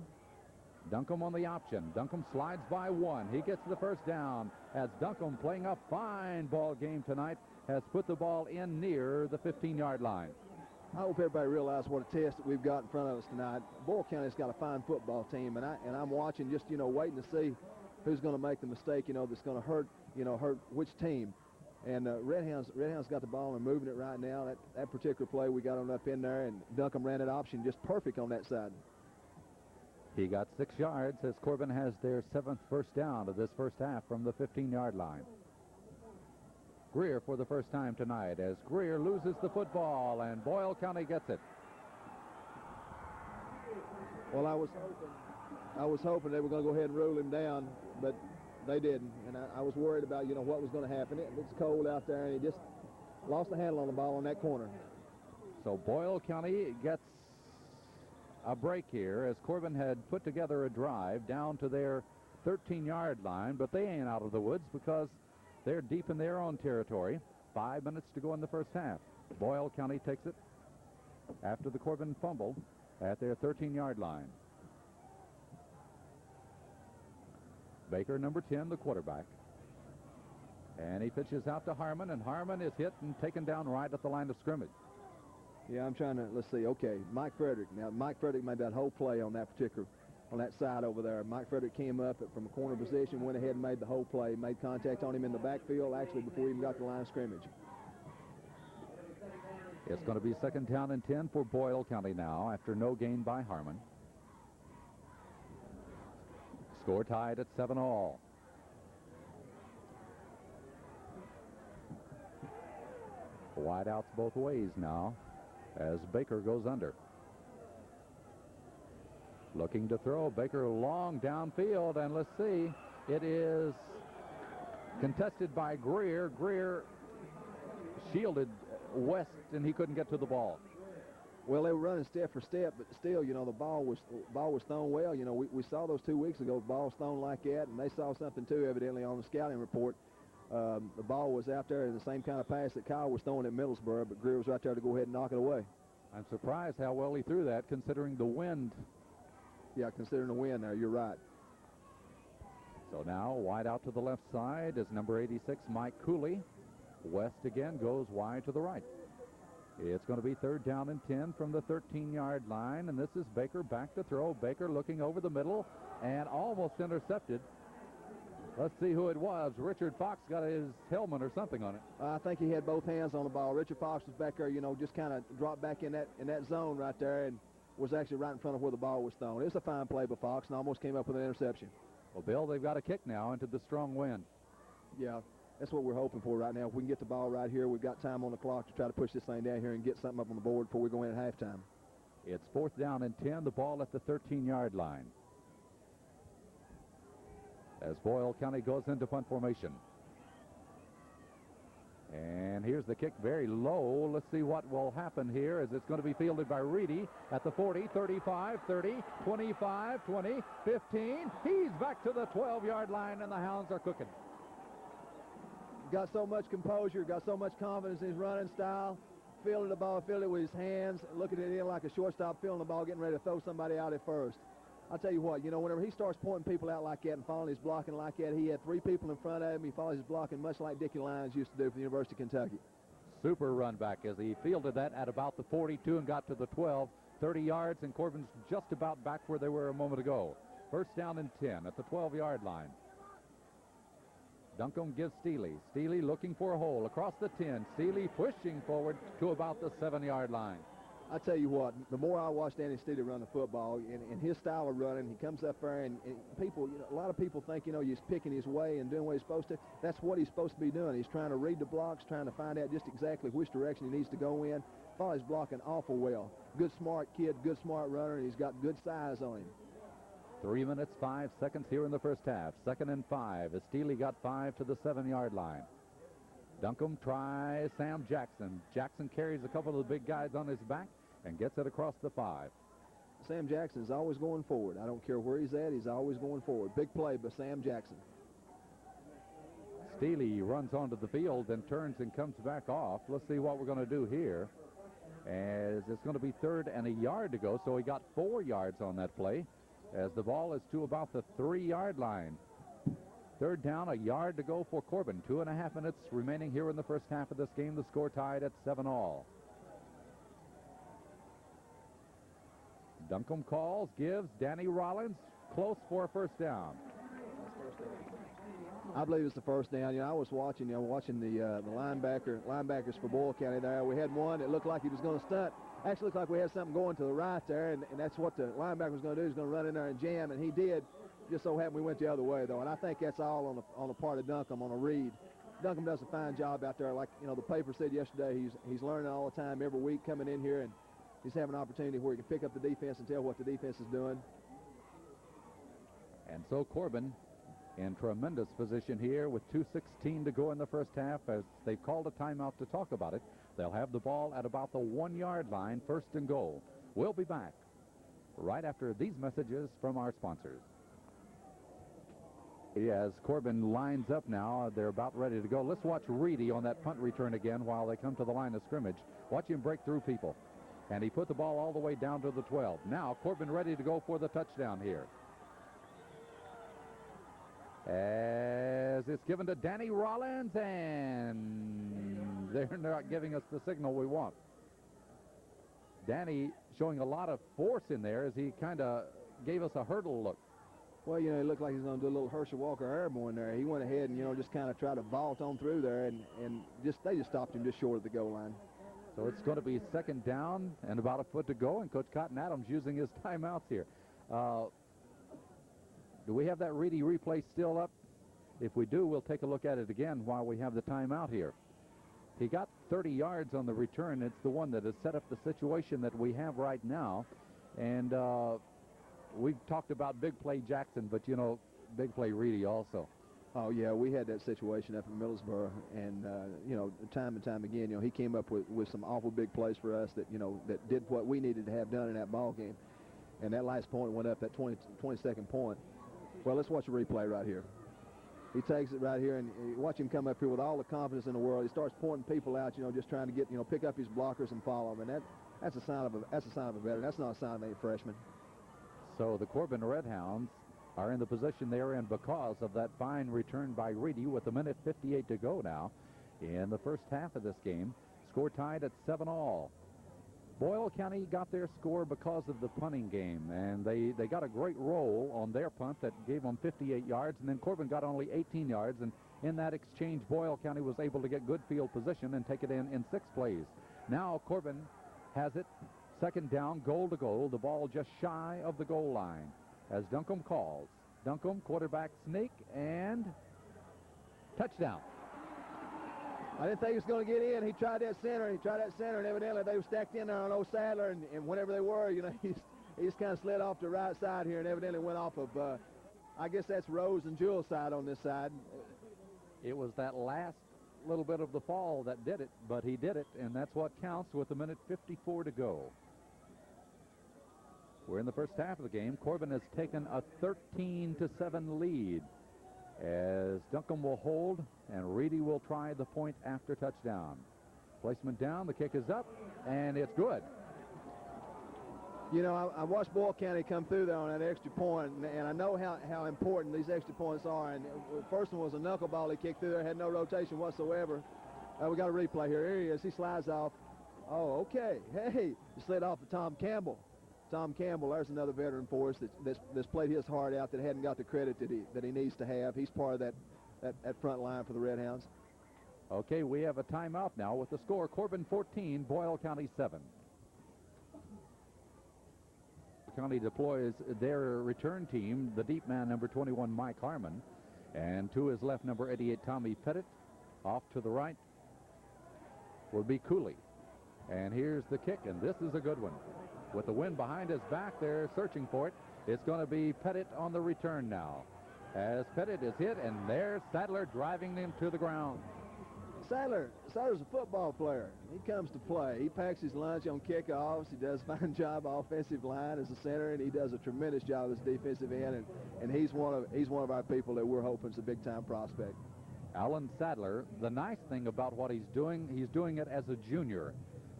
Duncombe on the option. Duncombe slides by one. He gets the first down as Duncombe, playing a fine ball game tonight, has put the ball in near the 15-yard line. I hope everybody realizes what a test that we've got in front of us tonight. Boyle County's got a fine football team, and I'm watching, just waiting to see who's going to make the mistake, that's going to hurt which team. And Redhounds got the ball and moving it right now. That particular play, we got them up in there, and Duncombe ran that option just perfect on that side. He got 6 yards as Corbin has their 7th first down of this first half from the 15-yard line. Greer for the first time tonight as Greer loses the football, and Boyle County gets it. Well, I was hoping they were going to go ahead and rule him down, but they didn't, and I was worried about what was going to happen. It's cold out there, and he just lost the handle on the ball on that corner. So Boyle County gets a break here as Corbin had put together a drive down to their 13-yard line, but they ain't out of the woods because they're deep in their own territory. 5 minutes to go in the first half. Boyle County takes it after the Corbin fumble at their 13-yard line. Baker, number 10, the quarterback. And he pitches out to Harmon, and Harmon is hit and taken down right at the line of scrimmage. Yeah, I'm trying to, let's see, okay, Mike Frederick. Now, Mike Frederick made that whole play on that side over there. Mike Frederick came up from a corner position, went ahead and made the whole play, made contact on him in the backfield, actually before he even got to the line of scrimmage. It's going to be 2nd down and 10 for Boyle County now after no gain by Harmon. Score tied at 7-all. Wideouts both ways now as Baker goes under. Looking to throw. Baker long downfield, and let's see. It is contested by Greer. Greer shielded West, and he couldn't get to the ball. Well, they were running step for step, but still, the ball was thrown well. We saw those 2 weeks ago, balls thrown like that, and they saw something too, evidently, on the scouting report. The ball was out there in the same kind of pass that Kyle was throwing at Middlesboro, but Greer was right there to go ahead and knock it away. I'm surprised how well he threw that, considering the wind. Yeah, considering the wind there, you're right. So now, wide out to the left side is number 86, Mike Cooley. West again goes wide to the right. It's going to be 3rd down and 10 from the 13-yard line, and this is Baker back to throw. Baker looking over the middle and almost intercepted. Let's see who it was. Richard Fox got his helmet or something on it. I think he had both hands on the ball. Richard Fox was back there, just kind of dropped back in that zone right there and was actually right in front of where the ball was thrown. It was a fine play by Fox and almost came up with an interception. Well, Bill, they've got a kick now into the strong wind. Yeah, that's what we're hoping for right now. If we can get the ball right here, we've got time on the clock to try to push this thing down here and get something up on the board before we go in at halftime. It's 4th down and 10, the ball at the 13-yard line. As Boyle County goes into punt formation. And here's the kick, very low. Let's see what will happen here as it's going to be fielded by Reedy at the 40, 35, 30, 25, 20, 15. He's back to the 12-yard line, and the Hounds are cooking. Got so much composure, got so much confidence in his running style. Fielded the ball, fielded it with his hands, looking at it in like a shortstop, fielding the ball, getting ready to throw somebody out at first. I'll tell you what, whenever he starts pointing people out like that and following his blocking like that, he had 3 people in front of him. He follows his blocking much like Dickie Lyons used to do for the University of Kentucky. Super run back as he fielded that at about the 42 and got to the 12, 30 yards, and Corbin's just about back where they were a moment ago. 1st down and 10 at the 12-yard line. Duncombe gives Steely. Steely looking for a hole across the 10. Steely pushing forward to about the 7-yard line. I tell you what, the more I watch Danny Steely run the football and his style of running, he comes up there and people, a lot of people think, he's picking his way and doing what he's supposed to. That's what he's supposed to be doing. He's trying to read the blocks, trying to find out just exactly which direction he needs to go in. Follows blocking awful well. Good, smart kid, good, smart runner, and he's got good size on him. 3 minutes, 5 seconds here in the first half. 2nd and 5 as Steely got 5 to the 7-yard line. Duncombe tries Sam Jackson. Jackson carries a couple of the big guys on his back and gets it across the 5. Sam Jackson's always going forward. I don't care where he's at, he's always going forward. Big play by Sam Jackson. Steely runs onto the field and turns and comes back off. Let's see what we're going to do here. As it's going to be 3rd and a yard to go, so he got 4 yards on that play. as the ball is to about the 3-yard line. Third down, a yard to go for Corbin. 2.5 minutes remaining here in the first half of this game. The score tied at 7-all. Duncombe calls, gives Danny Rollins, close for a first down. I believe it's the first down. You know, I was watching the linebackers for Boyle County there. We had one that looked like he was going to stunt. Actually looked like we had something going to the right there, and that's what the linebacker was going to do. He's going to run in there and jam, and he did. Just so happened we went the other way, though, and I think that's all on the part of Duncombe on a read. Duncombe does a fine job out there. Like, you know, the paper said yesterday, he's learning all the time, every week coming in here, and he's having an opportunity where he can pick up the defense and tell what the defense is doing. And so Corbin in tremendous position here with 2:16 to go in the first half, as they've called a timeout to talk about it. They'll have the ball at about the 1-yard line, first and goal. We'll be back right after these messages from our sponsors. As Corbin lines up now, they're about ready to go. Let's watch Reedy on that punt return again while they come to the line of scrimmage. Watch him break through people. And he put the ball all the way down to the 12. Now Corbin ready to go for the touchdown here. As it's given to Danny Rollins, and they're not giving us the signal we want. Danny showing a lot of force in there as he kind of gave us a hurdle look. Well, you know, it looked like he's going to do a little Herschel Walker airborne there. He went ahead and, you know, just kind of tried to vault on through there, and they just stopped him just short of the goal line. So it's going to be second down and about a foot to go, and Coach Cotton Adams using his timeouts here. Do we have that Reedy replay still up? If we do, we'll take a look at it again while we have the timeout here. He got 30 yards on the return. It's the one that has set up the situation that we have right now. And we've talked about big play Jackson, but, you know, big play Reedy also. Oh, yeah, we had that situation up in Middlesboro, and, you know, time and time again, you know, he came up with some awful big plays for us that, you know, that did what we needed to have done in that ball game. And that last point went up, that 22nd point. Well, let's watch a replay right here. He takes it right here, and watch him come up here with all the confidence in the world. He starts pointing people out, you know, just trying to get, you know, pick up his blockers and follow them. And that's a sign of a veteran. That's not a sign of any freshman. So the Corbin Redhounds are in the position they're in because of that fine return by Reedy with 1:58 to go now in the first half of this game. Score tied at 7-all. Boyle County got their score because of the punting game, and they got a great roll on their punt that gave them 58 yards, and then Corbin got only 18 yards, and in that exchange, Boyle County was able to get good field position and take it in 6 plays. Now Corbin has it, second down, goal to goal, the ball just shy of the goal line as Duncombe calls. Duncombe, quarterback sneak, and touchdown. I didn't think he was going to get in. He tried that center, and evidently they were stacked in there on old Sadler, and whenever they were, you know, he just kind of slid off the right side here and evidently went off of, I guess that's Rose and Jewel's side on this side. It was that last little bit of the fall that did it, but he did it, and that's what counts with 1:54 to go. We're in the first half of the game. Corbin has taken a 13-7 lead as Duncombe will hold and Reedy will try the point after touchdown. Placement down, the kick is up, and it's good. You know, I watched Boyle County come through there on that extra point, and I know how important these extra points are. And the first one was a knuckleball he kicked through there, had no rotation whatsoever. We got a replay here. Here he is. He slides off. Oh, okay. Hey, he slid off of Tom Campbell. Tom Campbell, there's another veteran for us that's played his heart out, that hadn't got the credit that he needs to have. He's part of that front line for the Redhounds. Okay, we have a timeout now with the score, Corbin 14, Boyle County 7. County deploys their return team, the deep man, number 21, Mike Harmon, and to his left, number 88, Tommy Pettit. Off to the right will be Cooley. And here's the kick, and this is a good one. With the wind behind his back, they're searching for it. It's going to be Pettit on the return now. As Pettit is hit, and there's Sadler driving him to the ground. Sadler's a football player. He comes to play. He packs his lunch on kickoffs. He does a fine job offensive line as a center, and he does a tremendous job as defensive end. And he's one of our people that we're hoping is a big-time prospect. Alan Sadler, the nice thing about what he's doing it as a junior.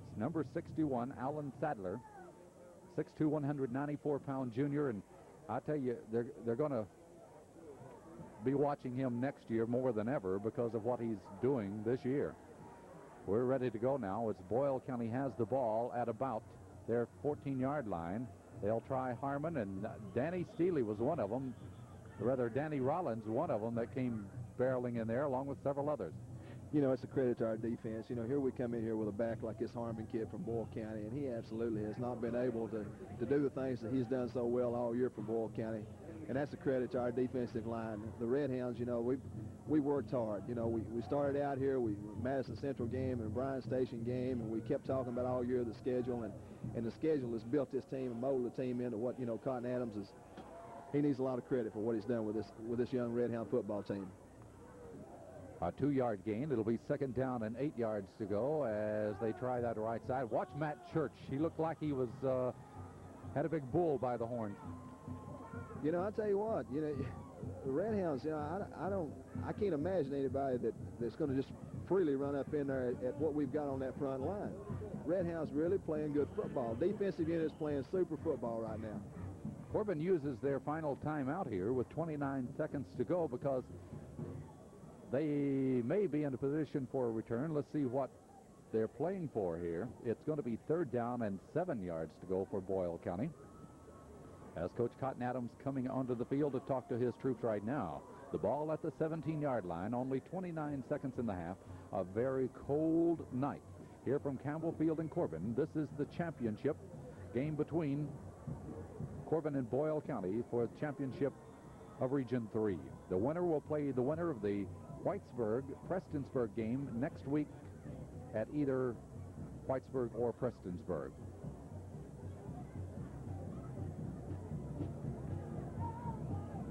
It's number 61, Alan Sadler, 6'2", 194-pound junior, and I tell you, they're going to be watching him next year more than ever because of what he's doing this year. We're ready to go now. It's Boyle County has the ball at about their 14-yard line. They'll try Harmon, and Danny Steele was one of them. Rather, Danny Rollins, one of them that came barreling in there along with several others. You know, it's a credit to our defense. You know, here we come in here with a back like this Harmon kid from Boyle County, and he absolutely has not been able to do the things that he's done so well all year for Boyle County. And that's a credit to our defensive line. The Red Hounds, you know, we worked hard. You know, we started out here, Madison Central game and Bryan Station game, and we kept talking about all year the schedule, and the schedule has built this team and molded the team into what, you know, Cotton Adams is. He needs a lot of credit for what he's done with this young Red Hound football team. A 2-yard gain. It'll be 2nd down and 8 yards to go as they try that right side. Watch Matt Church. He looked like he was had a big bull by the horn. You know, I tell you what, you know, the Red Hounds, you know, I can't imagine anybody that's going to just freely run up in there at what we've got on that front line. Red Hounds really playing good football. Defensive units playing super football right now. Corbin uses their final timeout here with 29 seconds to go because they may be in a position for a return. Let's see what they're playing for here. It's going to be 3rd down and 7 yards to go for Boyle County. As Coach Cotton Adams coming onto the field to talk to his troops right now. The ball at the 17-yard line, only 29 seconds in the half. A very cold night here from Campbell Field in Corbin. This is the championship game between Corbin and Boyle County for the championship of Region 3. The winner will play the winner of the Whitesburg-Prestonsburg game next week at either Whitesburg or Prestonsburg.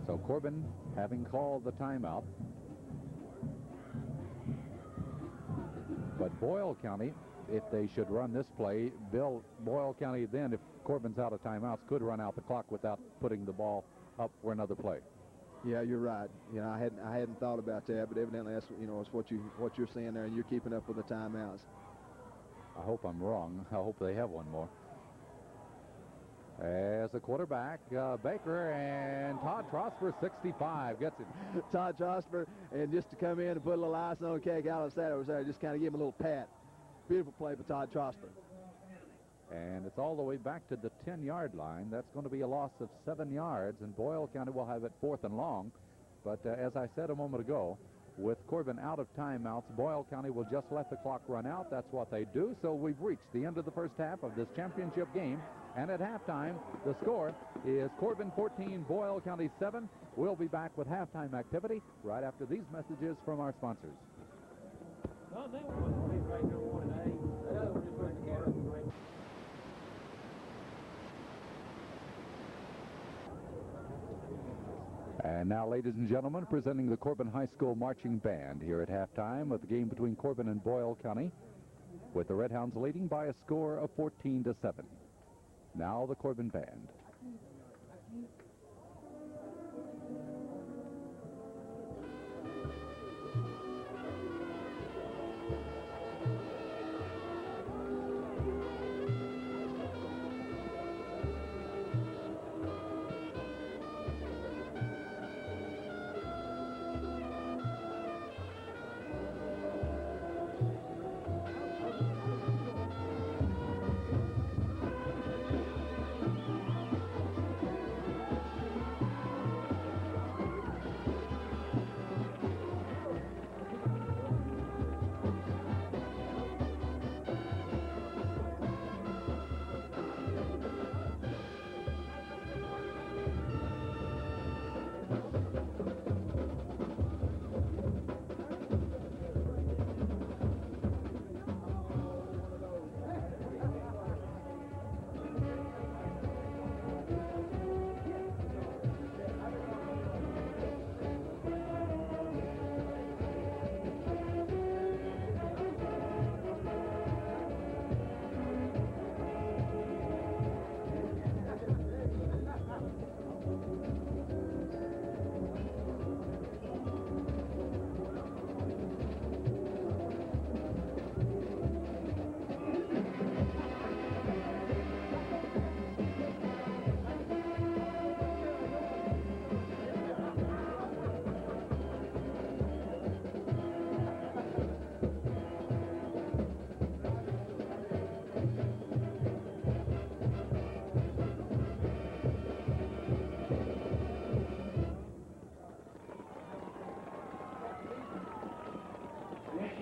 So Corbin having called the timeout. But Boyle County, if they should run this play, Boyle County then, if Corbin's out of timeouts, could run out the clock without putting the ball up for another play. Yeah, you're right. You know, I hadn't thought about that, but evidently that's, you know, it's what you're seeing there, and you're keeping up with the timeouts. I hope I'm wrong. I hope they have one more. As the quarterback, Baker, and Todd Trosper, 65, gets it. Todd Trosper, and just to come in and put a little icing on the cake, Alan Satter was there, just kind of give him a little pat. Beautiful play for Todd Trosper. And it's all the way back to the 10-yard line. That's going to be a loss of 7 yards, and Boyle County will have it 4th and long. But as I said a moment ago, with Corbin out of timeouts, Boyle County will just let the clock run out. That's what they do. So we've reached the end of the first half of this championship game. And at halftime, the score is Corbin 14, Boyle County 7. We'll be back with halftime activity right after these messages from our sponsors. And now, ladies and gentlemen, presenting the Corbin High School Marching Band here at halftime of the game between Corbin and Boyle County, with the Red Hounds leading by a score of 14-7. Now the Corbin Band.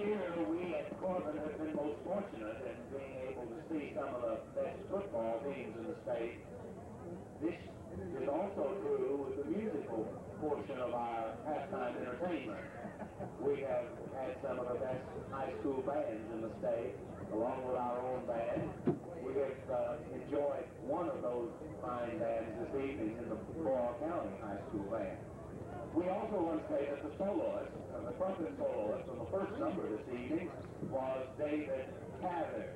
year, we at Corbin have been most fortunate in being able to see some of the best football teams in the state. This is also true with the musical portion of our halftime entertainment. We have had some of the best high school bands in the state, along with our own band. We have enjoyed one of those fine bands this evening in the Boyle County High School Band. We also want to say that the soloist, the trumpet soloist on the first number this evening was David Cather.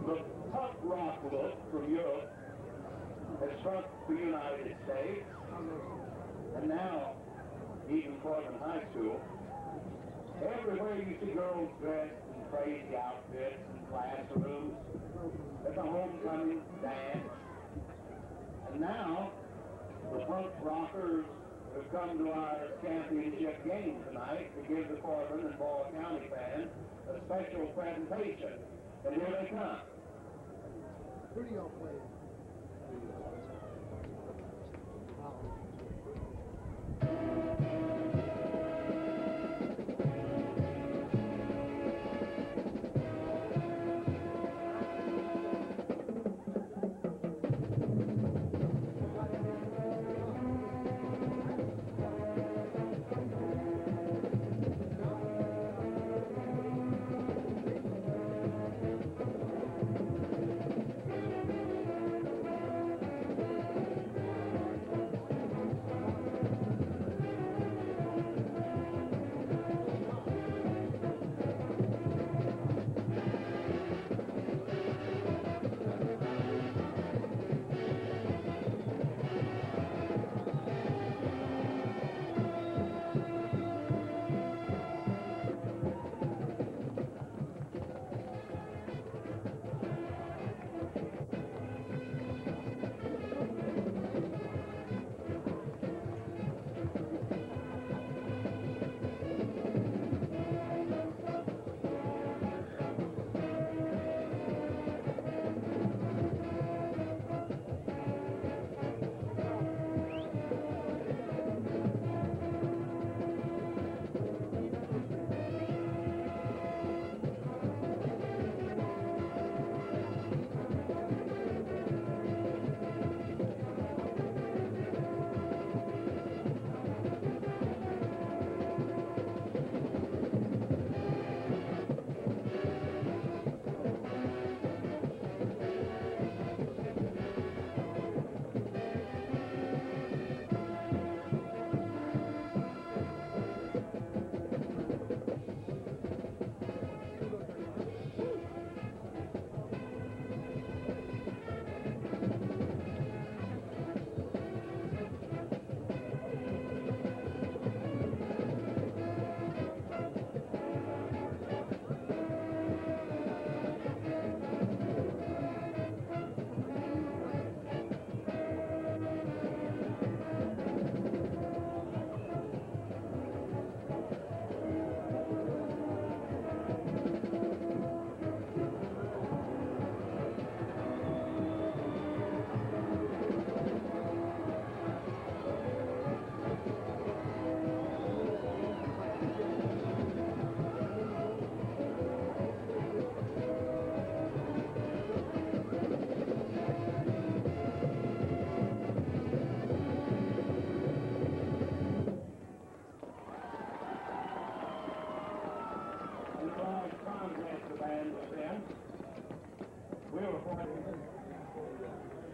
The punk rock look from Europe has struck the United States, and now even Corbin High School. Everywhere you see girls dressed in crazy outfits and classrooms, at the homecoming dance. And now, the punk rockers have come to our championship game tonight to give the Corbin and Boyle County fans a special presentation. And here they come. Who do y'all play?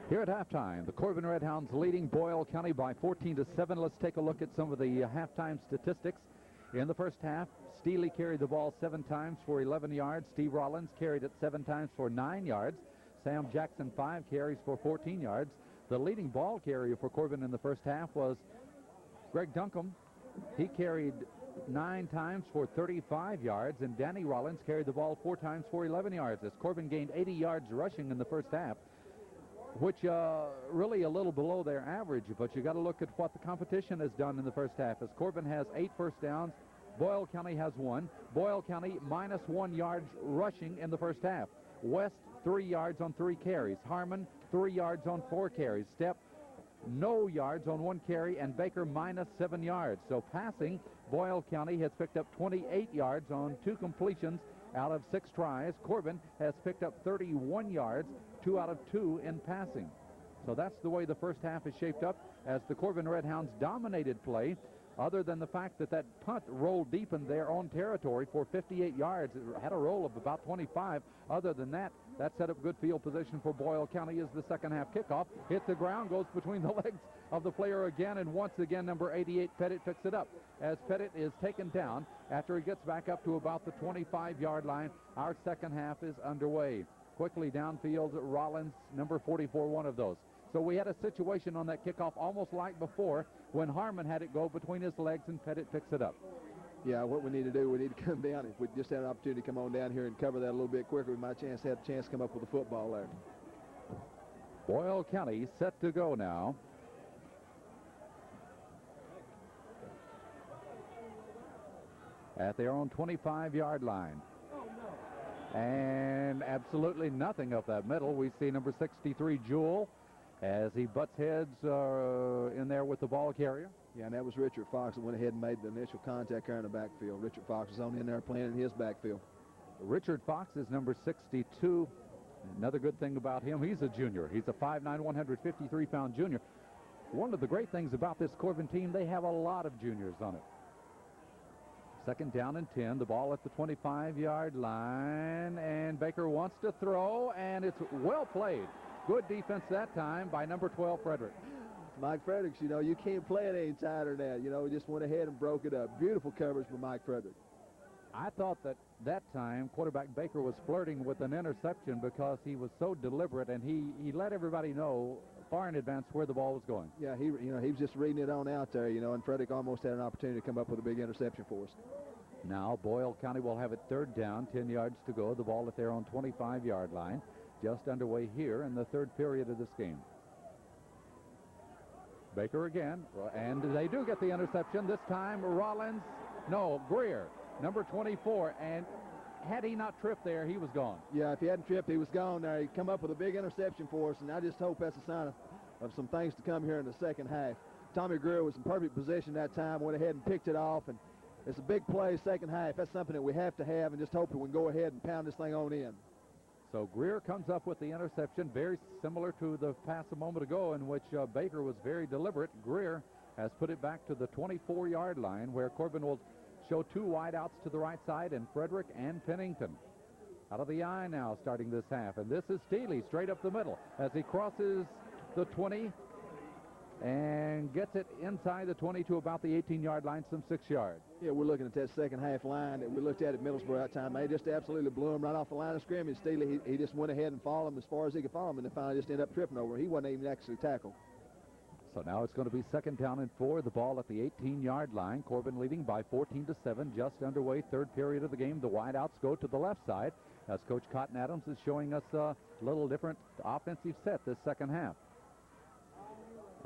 Here at halftime, the Corbin Redhounds leading Boyle County by 14-7. Let's take a look at some of the halftime statistics. In the first half, Steely carried the ball 7 times for 11 yards. Steve Rollins carried it 7 times for 9 yards. Sam Jackson 5 carries for 14 yards. The leading ball carrier for Corbin in the first half was Greg Duncombe. He carried 9 times for 35 yards, and Danny Rollins carried the ball 4 times for 11 yards as Corbin gained 80 yards rushing in the first half, which really a little below their average, but you got to look at what the competition has done in the first half, as Corbin has 8 first downs, Boyle County has one. Boyle County -1 yards rushing in the first half. West 3 yards on 3 carries. Harmon 3 yards on 4 carries. Step no yards on 1 carry, and Baker -7 yards. So passing, Boyle County has picked up 28 yards on 2 completions out of 6 tries. Corbin has picked up 31 yards, 2 out of 2 in passing. So that's the way the first half is shaped up, as the Corbin Redhounds dominated play, other than the fact that that punt rolled deep in their own territory for 58 yards. It had a roll of about 25. Other than that, that set up good field position for Boyle County as the second half kickoff hit the ground, goes between the legs of the player again, and once again number 88 Pettit picks it up. As Pettit is taken down after he gets back up to about the 25-yard line, our second half is underway. Quickly downfield, Rollins, number 44, one of those. So we had a situation on that kickoff almost like before when Harmon had it go between his legs and Pettit picks it up. Yeah, what we need to do, we need to come down. If we just had an opportunity to come on down here and cover that a little bit quicker, we might have a chance to come up with a football there. Boyle County set to go now. At their own 25-yard line. And absolutely nothing up that middle. We see number 63, Jewell, as he butts heads in there with the ball carrier. Yeah, and that was Richard Fox that went ahead and made the initial contact there in the backfield. Richard Fox was on in there playing in his backfield. Richard Fox is number 62. Another good thing about him, he's a junior. He's a 5'9", 153-pound junior. One of the great things about this Corbin team, they have a lot of juniors on it. Second down and 10. The ball at the 25-yard line, and Baker wants to throw, and it's well played. Good defense that time by number 12, Frederick. Mike Fredericks, you know, you can't play it any tighter than that. You know, he just went ahead and broke it up. Beautiful coverage by Mike Fredericks. I thought that time quarterback Baker was flirting with an interception because he was so deliberate, and he let everybody know far in advance where the ball was going. Yeah, he was just reading it on out there, you know, and Frederick almost had an opportunity to come up with a big interception for us. Now Boyle County will have it third down, 10 yards to go. The ball at their own 25-yard line. Just underway here in the third period of this game. Baker again, and they do get the interception. This time Greer, number 24, and had he not tripped there, he was gone. Yeah, if he hadn't tripped, he was gone there. He come up with a big interception for us, and I just hope that's a sign of some things to come here in the second half. Tommy Greer was in perfect position that time, went ahead and picked it off, and it's a big play second half. That's something that we have to have, and just hope that we can go ahead and pound this thing on in. So Greer comes up with the interception, very similar to the pass a moment ago in which Baker was very deliberate. Greer has put it back to the 24-yard line, where Corbin will show 2 wideouts to the right side, and Frederick and Pennington. Out of the eye now starting this half, and this is Steele straight up the middle as he crosses the 20 and gets it inside the 20 to about the 18-yard line, some 6 yards. Yeah, we're looking at that second half line that we looked at Middlesboro that time. They just absolutely blew him right off the line of scrimmage. Steele, he just went ahead and followed him as far as he could follow him, and then finally just ended up tripping over. He wasn't even actually tackled. So now it's going to be second down and 4. The ball at the 18-yard line. Corbin leading by 14-7. Just underway, third period of the game. The wideouts go to the left side as Coach Cotton Adams is showing us a little different offensive set this second half.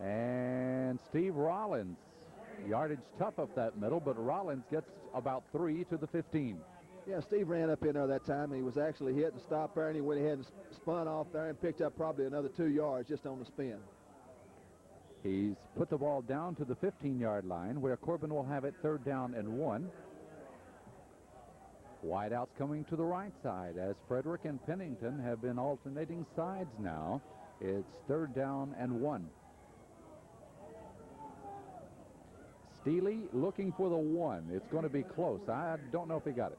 And Steve Rollins, yardage tough up that middle, but Rollins gets about 3 to the 15. Yeah, Steve ran up in there that time, and he was actually hit and stopped there, and he went ahead and spun off there and picked up probably another 2 yards just on the spin. He's put the ball down to the 15-yard line, where Corbin will have it third down and 1. Wideouts coming to the right side as Frederick and Pennington have been alternating sides now. It's third down and 1. Steele looking for the 1. It's going to be close. I don't know if he got it.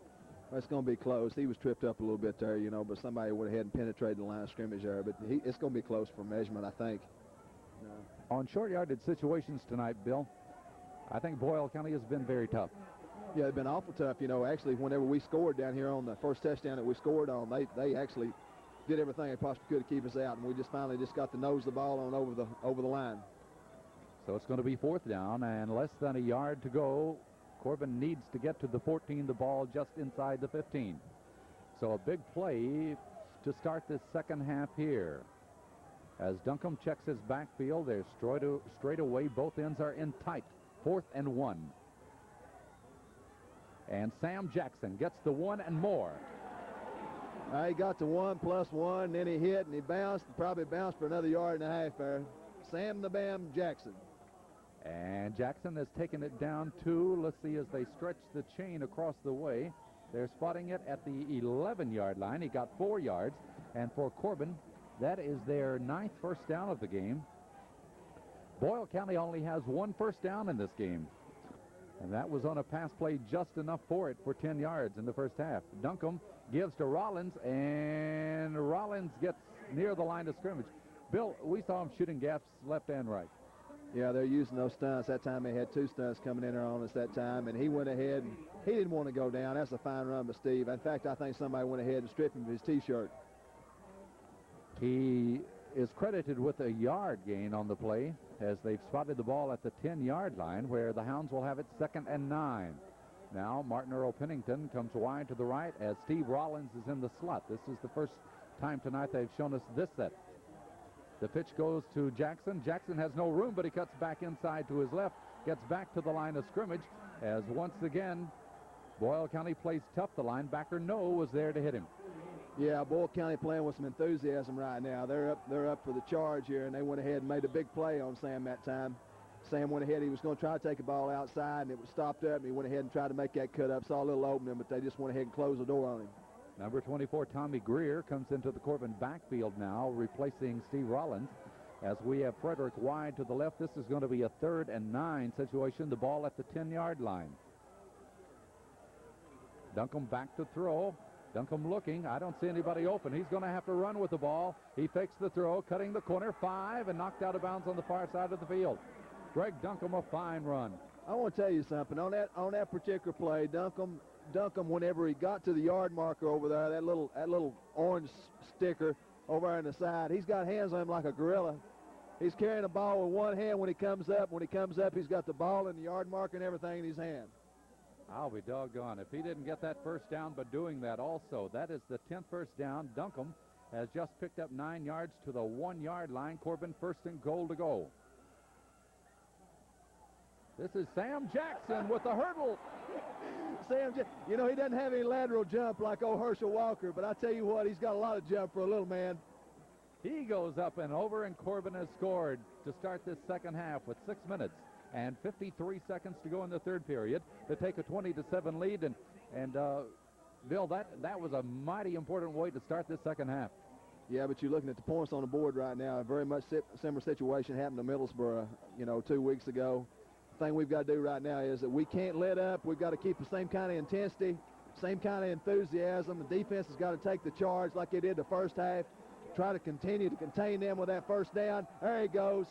Well, it's going to be close. He was tripped up a little bit there, you know, but somebody went ahead and penetrated the line of scrimmage there. But it's going to be close for measurement, I think. On short yardage situations tonight, Bill, I think Boyle County has been very tough. Yeah, they've been awful tough. You know, actually, whenever we scored down here on the first touchdown that we scored on, they actually did everything they possibly could to keep us out, and we just finally got the nose of the ball on over the line. So it's going to be fourth down and less than a yard to go. Corbin needs to get to the 14, the ball just inside the 15. So a big play to start this second half here. As Duncombe checks his backfield, they're straight away. Both ends are in tight. 4th and 1. And Sam Jackson gets the one and more. He got the 1+1, and then he hit, and he bounced, probably bounced for another yard and a half there. Sam the Bam Jackson. And Jackson has taken it down to, let's see, as they stretch the chain across the way. They're spotting it at the 11-yard line. He got 4 yards. And for Corbin, that is their 9th first down of the game. Boyle County only has 1 first down in this game. And that was on a pass play just enough for it for 10 yards in the first half. Duncombe gives to Rollins, and Rollins gets near the line of scrimmage. Bill, we saw him shooting gaps left and right. Yeah, they're using those stunts. That time they had 2 stunts coming in there on us that time, and he went ahead, and he didn't want to go down. That's a fine run by Steve. In fact, I think somebody went ahead and stripped him of his T-shirt. He is credited with a yard gain on the play as they've spotted the ball at the 10-yard line where the Hounds will have it 2nd and 9. Now Martin Earl Pennington comes wide to the right as Steve Rollins is in the slot. This is the first time tonight they've shown us this set. The pitch goes to Jackson. Jackson has no room, but he cuts back inside to his left, gets back to the line of scrimmage as once again Boyle County plays tough. The linebacker Noe was there to hit him. Yeah, Boyle County playing with some enthusiasm right now. They're up for the charge here, and they went ahead and made a big play on Sam that time. Sam went ahead. He was going to try to take a ball outside, and it was stopped up, and he went ahead and tried to make that cut up. Saw a little opening, but they just went ahead and closed the door on him. Number 24, Tommy Greer, comes into the Corbin backfield now, replacing Steve Rollins. As we have Frederick wide to the left, this is going to be a 3rd and 9 situation. The ball at the 10-yard line. Duncombe back to throw. Duncombe looking. I don't see anybody open. He's going to have to run with the ball. He fakes the throw, cutting the corner, 5, and knocked out of bounds on the far side of the field. Greg Duncombe, a fine run. I want to tell you something. On that particular play, Duncombe, whenever he got to the yard marker over there, that little orange sticker over there on the side, he's got hands on him like a gorilla. He's carrying the ball with one hand when he comes up. When he comes up, he's got the ball and the yard marker and everything in his hand. I'll be doggone if he didn't get that first down by doing that also. That is the 10th first down. Duncombe has just picked up 9 yards to the 1-yard line. Corbin 1st and goal to go. This is Sam Jackson with the hurdle. Sam, you know, he doesn't have any lateral jump like old Herschel Walker, but I tell you what, he's got a lot of jump for a little man. He goes up and over, and Corbin has scored to start this second half with 6 minutes and 53 seconds to go in the third period to take a 20-7 lead. And Bill, that was a mighty important way to start this second half. Yeah, but you're looking at the points on the board right now. A very much similar situation happened to Middlesboro, 2 weeks ago. The thing we've got to do right now is that we can't let up. We've got to keep the same kind of intensity, same kind of enthusiasm. The defense has got to take the charge like they did the first half. Try to continue to contain them with that first down. There he goes.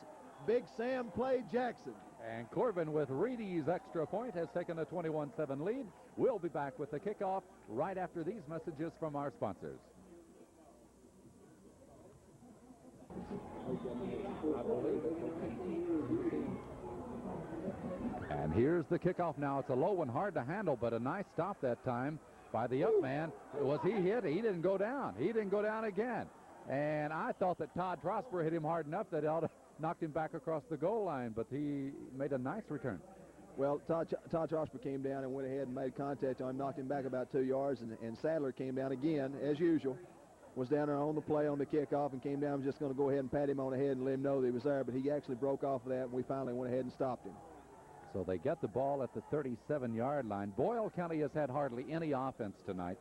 Big Sam played Jackson. And Corbin with Reedy's extra point has taken a 21-7 lead. We'll be back with the kickoff right after these messages from our sponsors. And here's the kickoff now. It's a low one, hard to handle, but a nice stop that time by the up man. Was he hit? He didn't go down. He didn't go down again. And I thought that Todd Trosper hit him hard enough that it ought to knocked him back across the goal line, but he made a nice return. Well, Todd Trosper came down and went ahead and made contact on him, knocked him back about 2 yards, and Sadler came down again, as usual. Was down there on the play on the kickoff and came down, was just going to go ahead and pat him on the head and let him know that he was there, but he actually broke off of that, and we finally went ahead and stopped him. So they get the ball at the 37-yard line. Boyle County has had hardly any offense tonight.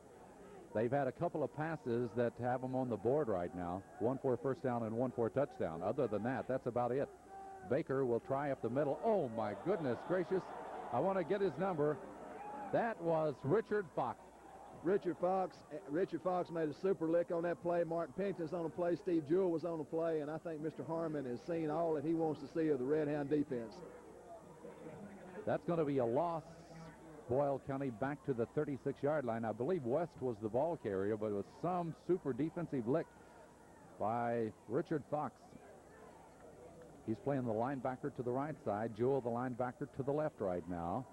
They've had a couple of passes that have them on the board right now, one for a first down and one for a touchdown. Other than that, that's about it. Baker will try up the middle. Oh, my goodness gracious. I want to get his number. That was Richard Fox. Richard Fox made a super lick on that play. Martin Pennington's on the play. Steve Jewell was on the play, and I think Mr. Harmon has seen all that he wants to see of the Red Hound defense. That's going to be a loss. Boyle County back to the 36-yard line. I believe West was the ball carrier, but it was some super defensive lick by Richard Fox. He's playing the linebacker to the right side. Jewell, the linebacker, to the left right now,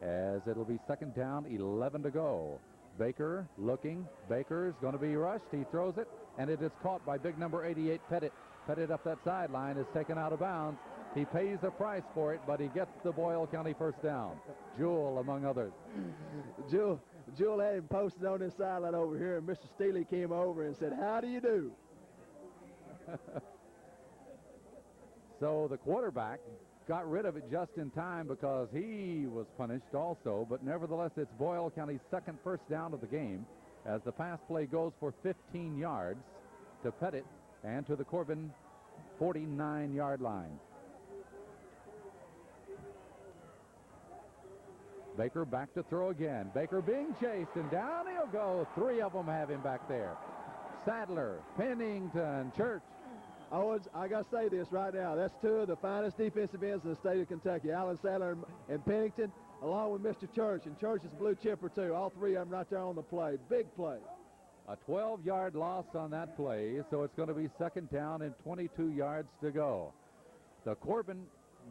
as it'll be second down, 11 to go. Baker looking. Baker's going to be rushed. He throws it, and it is caught by big number 88, Pettit. Pettit up that sideline is taken out of bounds. He pays a price for it, but he gets the Boyle County first down. Jewell, among others. Jewell had him posted on this sideline over here, and Mr. Steely came over and said, "How do you do?" So the quarterback got rid of it just in time because he was punished also, but nevertheless it's Boyle County's second first down of the game as the pass play goes for 15 yards to Pettit and to the Corbin 49-yard line. Baker back to throw again. Baker being chased, and down he'll go. Three of them have him back there. Sadler, Pennington, Church. I got to say this right now. That's two of the finest defensive ends in the state of Kentucky. Alan Sadler and Pennington, along with Mr. Church. And Church is a blue chipper, too. All three of them right there on the play. Big play. A 12-yard loss on that play, so it's going to be second down and 22 yards to go. The Corbin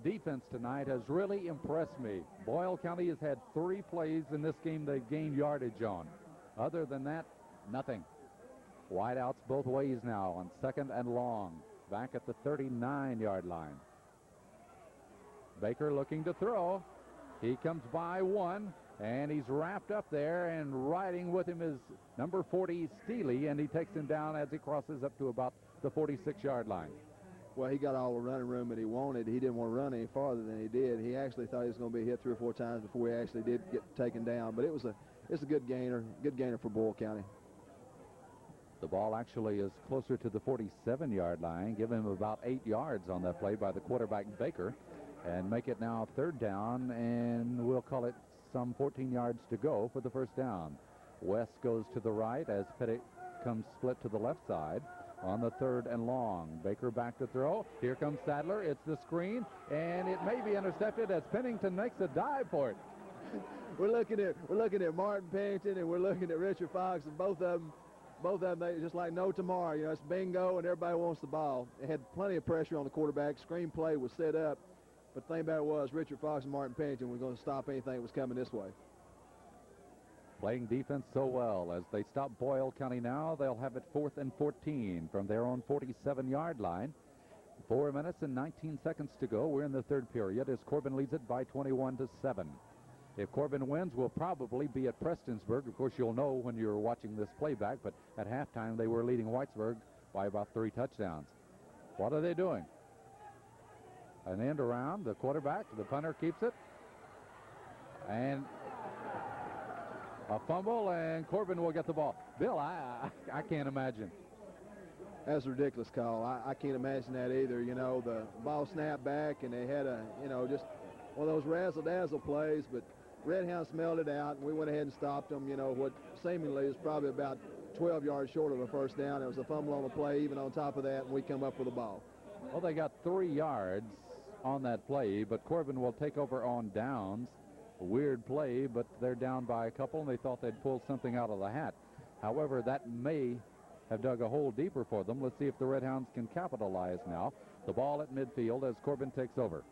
defense tonight has really impressed me. Boyle County has had 3 plays in this game they've gained yardage on. Other than that, nothing. Wideouts both ways now on second and long. Back at the 39-yard line. Baker looking to throw. He comes by one, and he's wrapped up there, and riding with him is number 40, Steely, and he takes him down as he crosses up to about the 46-yard line. Well, he got all the running room that he wanted. He didn't want to run any farther than he did. He actually thought he was going to be hit 3 or 4 times before he actually did get taken down. But it's a good gainer for Boyle County. The ball actually is closer to the 47-yard line. Give him about 8 yards on that play by the quarterback Baker, and make it now third down, and we'll call it some 14 yards to go for the first down. West goes to the right as Pettit comes split to the left side on the third and long. Baker back to throw. Here comes Sadler. It's the screen, and it may be intercepted as Pennington makes a dive for it. We're looking at Martin Pennington, and we're looking at Richard Fox, and both of them, they just like no tomorrow. You know, it's bingo, and everybody wants the ball. They had plenty of pressure on the quarterback. Screenplay was set up, but the thing about it was Richard Fox and Martin Pennington were going to stop anything that was coming this way. Playing defense so well as they stop Boyle County now. They'll have it 4th and 14 from their own 47-yard line. 4 minutes and 19 seconds to go. We're in the third period as Corbin leads it by 21-7. If Corbin wins, we'll probably be at Prestonsburg. Of course, you'll know when you're watching this playback, but at halftime they were leading Whitesburg by about 3 touchdowns. What are they doing? An end around, the quarterback, the punter keeps it. And a fumble, and Corbin will get the ball. Bill, I can't imagine. That's a ridiculous call. I can't imagine that either. You know, the ball snapped back, and they had just one of those razzle-dazzle plays, but Redhound smelled it out, and we went ahead and stopped them. You know, what seemingly is probably about 12 yards short of a first down. It was a fumble on the play, even on top of that, and we come up with a ball. Well, they got 3 yards on that play, but Corbin will take over on downs. A weird play, but they're down by a couple, and they thought they'd pull something out of the hat. However, that may have dug a hole deeper for them. Let's see if the Redhounds can capitalize now. The ball at midfield as Corbin takes over.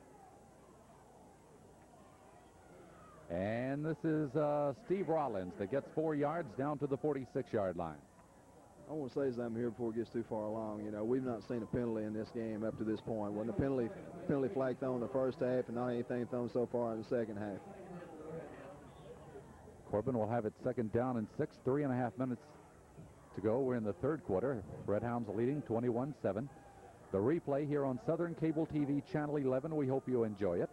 And this is Steve Rollins that gets 4 yards down to the 46-yard line. I want to say something here before it gets too far along. You know, we've not seen a penalty in this game up to this point. Wasn't a penalty flag thrown in the first half, and not anything thrown so far in the second half. Corbin will have it second down and 6, 3.5 minutes to go. We're in the third quarter. Redhounds leading 21-7. The replay here on Southern Cable TV Channel 11. We hope you enjoy it.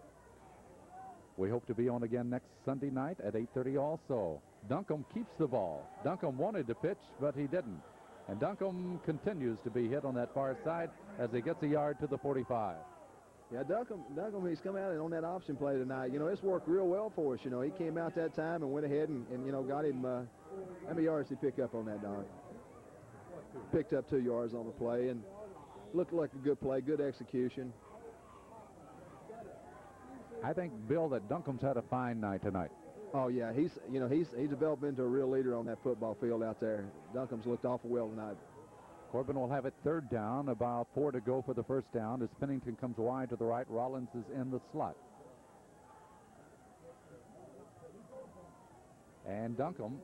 We hope to be on again next Sunday night at 8:30 also. Duncombe keeps the ball. Duncombe wanted to pitch, but he didn't. And Duncombe continues to be hit on that far side as he gets a yard to the 45. Yeah, Duncombe, he's come out on that option play tonight. You know, it's worked real well for us. You know, he came out that time and went ahead and got him. How many yards did he pick up on that, Don? Picked up 2 yards on the play and looked like a good play, good execution. I think, Bill, that Duncombe's had a fine night tonight. Oh yeah, he's developed into a real leader on that football field out there. Duncombe's looked awful well tonight. Corbin will have it third down, about 4 to go for the first down as Pennington comes wide to the right. Rollins is in the slot. And Duncombe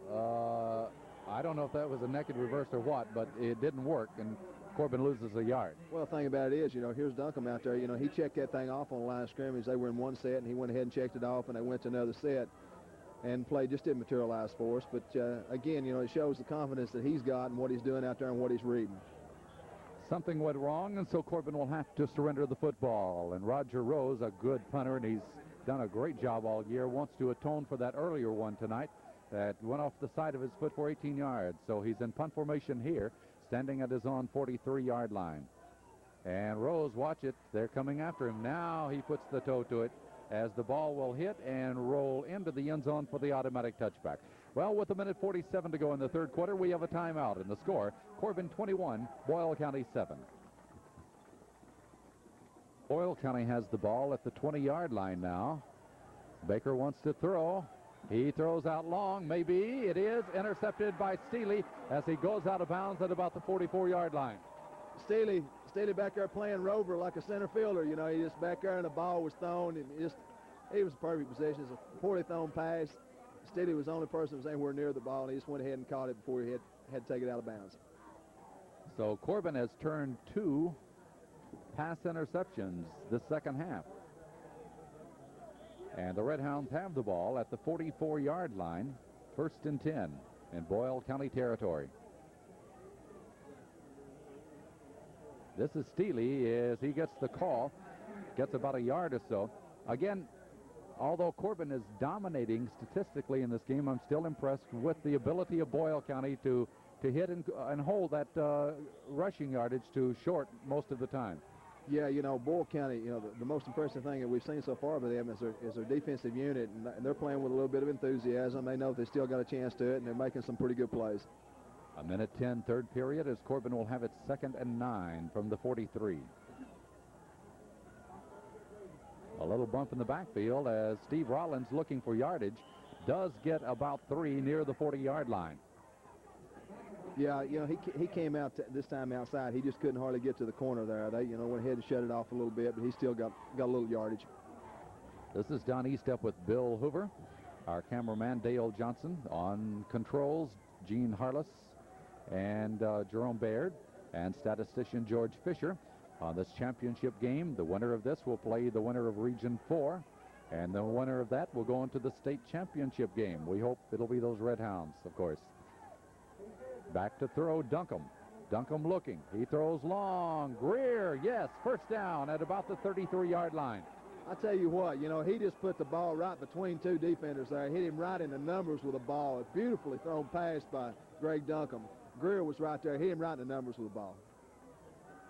I don't know if that was a naked reverse or what, but it didn't work, and Corbin loses a yard. Well, the thing about it is, here's Duncombe out there. He checked that thing off on the line of scrimmage. They were in one set, and he went ahead and checked it off, and they went to another set. And play just didn't materialize for us. But, again, it shows the confidence that he's got and what he's doing out there and what he's reading. Something went wrong, and so Corbin will have to surrender the football. And Roger Rose, a good punter, and he's done a great job all year, wants to atone for that earlier one tonight that went off the side of his foot for 18 yards. So he's in punt formation here, standing at his own 43-yard line. And Rose, watch it, they're coming after him. Now he puts the toe to it as the ball will hit and roll into the end zone for the automatic touchback. Well, with 1:47 to go in the third quarter, we have a timeout, and the score, Corbin 21, Boyle County 7. Boyle County has the ball at the 20-yard line now. Baker wants to throw. He throws out long. Maybe it is intercepted by Steely as he goes out of bounds at about the 44-yard line. Steely back there playing rover like a center fielder. He just back there and the ball was thrown, and he was a perfect position. It's a poorly thrown pass. Steely was the only person that was anywhere near the ball, and he just went ahead and caught it before he had to take it out of bounds. So Corbin has turned 2 pass interceptions this second half. And the Red Hounds have the ball at the 44-yard line, 1st and 10 in Boyle County territory. This is Steely as he gets the call, gets about a yard or so. Again, although Corbin is dominating statistically in this game, I'm still impressed with the ability of Boyle County to hit and hold that rushing yardage to short most of the time. Yeah, Boyle County, the most impressive thing that we've seen so far with them is their defensive unit, and they're playing with a little bit of enthusiasm. They know they still got a chance to it, and they're making some pretty good plays. 1:10, third period, as Corbin will have it 2nd and 9 from the 43. A little bump in the backfield as Steve Rollins, looking for yardage, does get about 3 near the 40-yard line. Yeah, he came out this time outside. He just couldn't hardly get to the corner there. They, went ahead and shut it off a little bit, but he still got a little yardage. This is Don Eastep with Bill Hoover. Our cameraman, Dale Johnson. On controls, Gene Harless and Jerome Baird, and statistician George Fisher. On this championship game, the winner of this will play the winner of Region 4, and the winner of that will go into the state championship game. We hope it'll be those Red Hounds, of course. Back to throw, Duncombe. Duncombe looking. He throws long. Greer, yes, first down at about the 33-yard line. I tell you what, he just put the ball right between 2 defenders there. Hit him right in the numbers with a ball. A beautifully thrown pass by Greg Duncombe. Greer was right there. Hit him right in the numbers with the ball.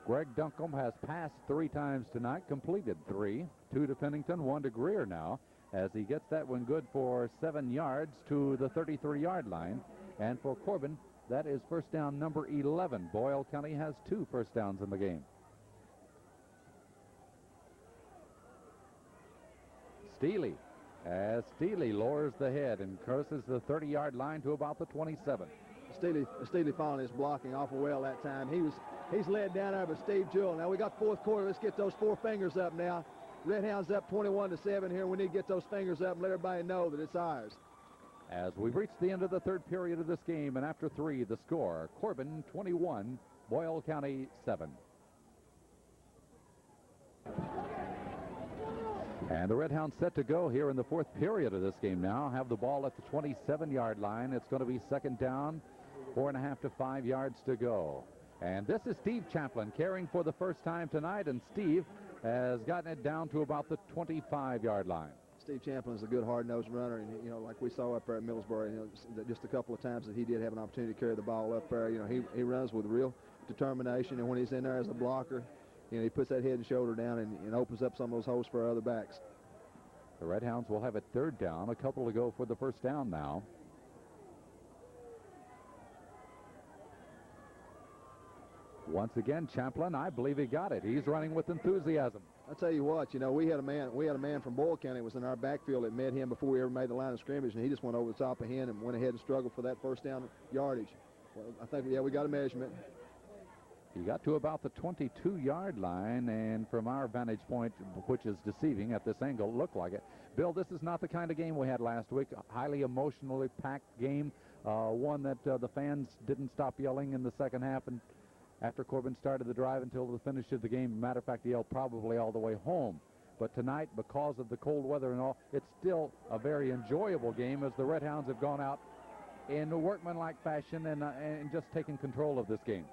Greg Duncombe has passed 3 times tonight, completed 3. 2 to Pennington, 1 to Greer now, as he gets that one good for 7 yards to the 33-yard line. And for Corbin, that is first down number 11. Boyle County has 2 first downs in the game. Steely, as Steely lowers the head and crosses the 30-yard line to about the 27. Steely following his blocking awful well that time. He's led down there by Steve Jewell. Now we got fourth quarter. Let's get those 4 fingers up now. Red Hounds up 21-7 here. We need to get those fingers up and let everybody know that it's ours. As we've reached the end of the third period of this game, and after 3, the score, Corbin 21, Boyle County 7. And the Red Hounds set to go here in the 4th period of this game now. Have the ball at the 27-yard line. It's going to be 2nd down, 4.5 to 5 yards to go. And this is Steve Chaplin carrying for the first time tonight, and Steve has gotten it down to about the 25-yard line. Steve Chaplin is a good hard-nosed runner, and like we saw up there at Middlesboro, just a couple of times that he did have an opportunity to carry the ball up there. He runs with real determination, and when he's in there as a blocker, he puts that head and shoulder down and opens up some of those holes for our other backs. The Red Hounds will have it 3rd down, a couple to go for the first down now. Once again, Champlin, I believe he got it. He's running with enthusiasm. I'll tell you what, we had a man from Boyle County that was in our backfield that met him before we ever made the line of scrimmage, and he just went over the top of him and went ahead and struggled for that first down yardage. Well, I think, yeah, we got a measurement. He got to about the 22-yard line, and from our vantage point, which is deceiving at this angle, looked like it. Bill, this is not the kind of game we had last week. A highly emotionally packed game. one that the fans didn't stop yelling in the second half and after Corbin started the drive until the finish of the game. Matter of fact, he yelled probably all the way home. But tonight, because of the cold weather and all, it's still a very enjoyable game as the Red Hounds have gone out in workmanlike fashion and just taken control of this game.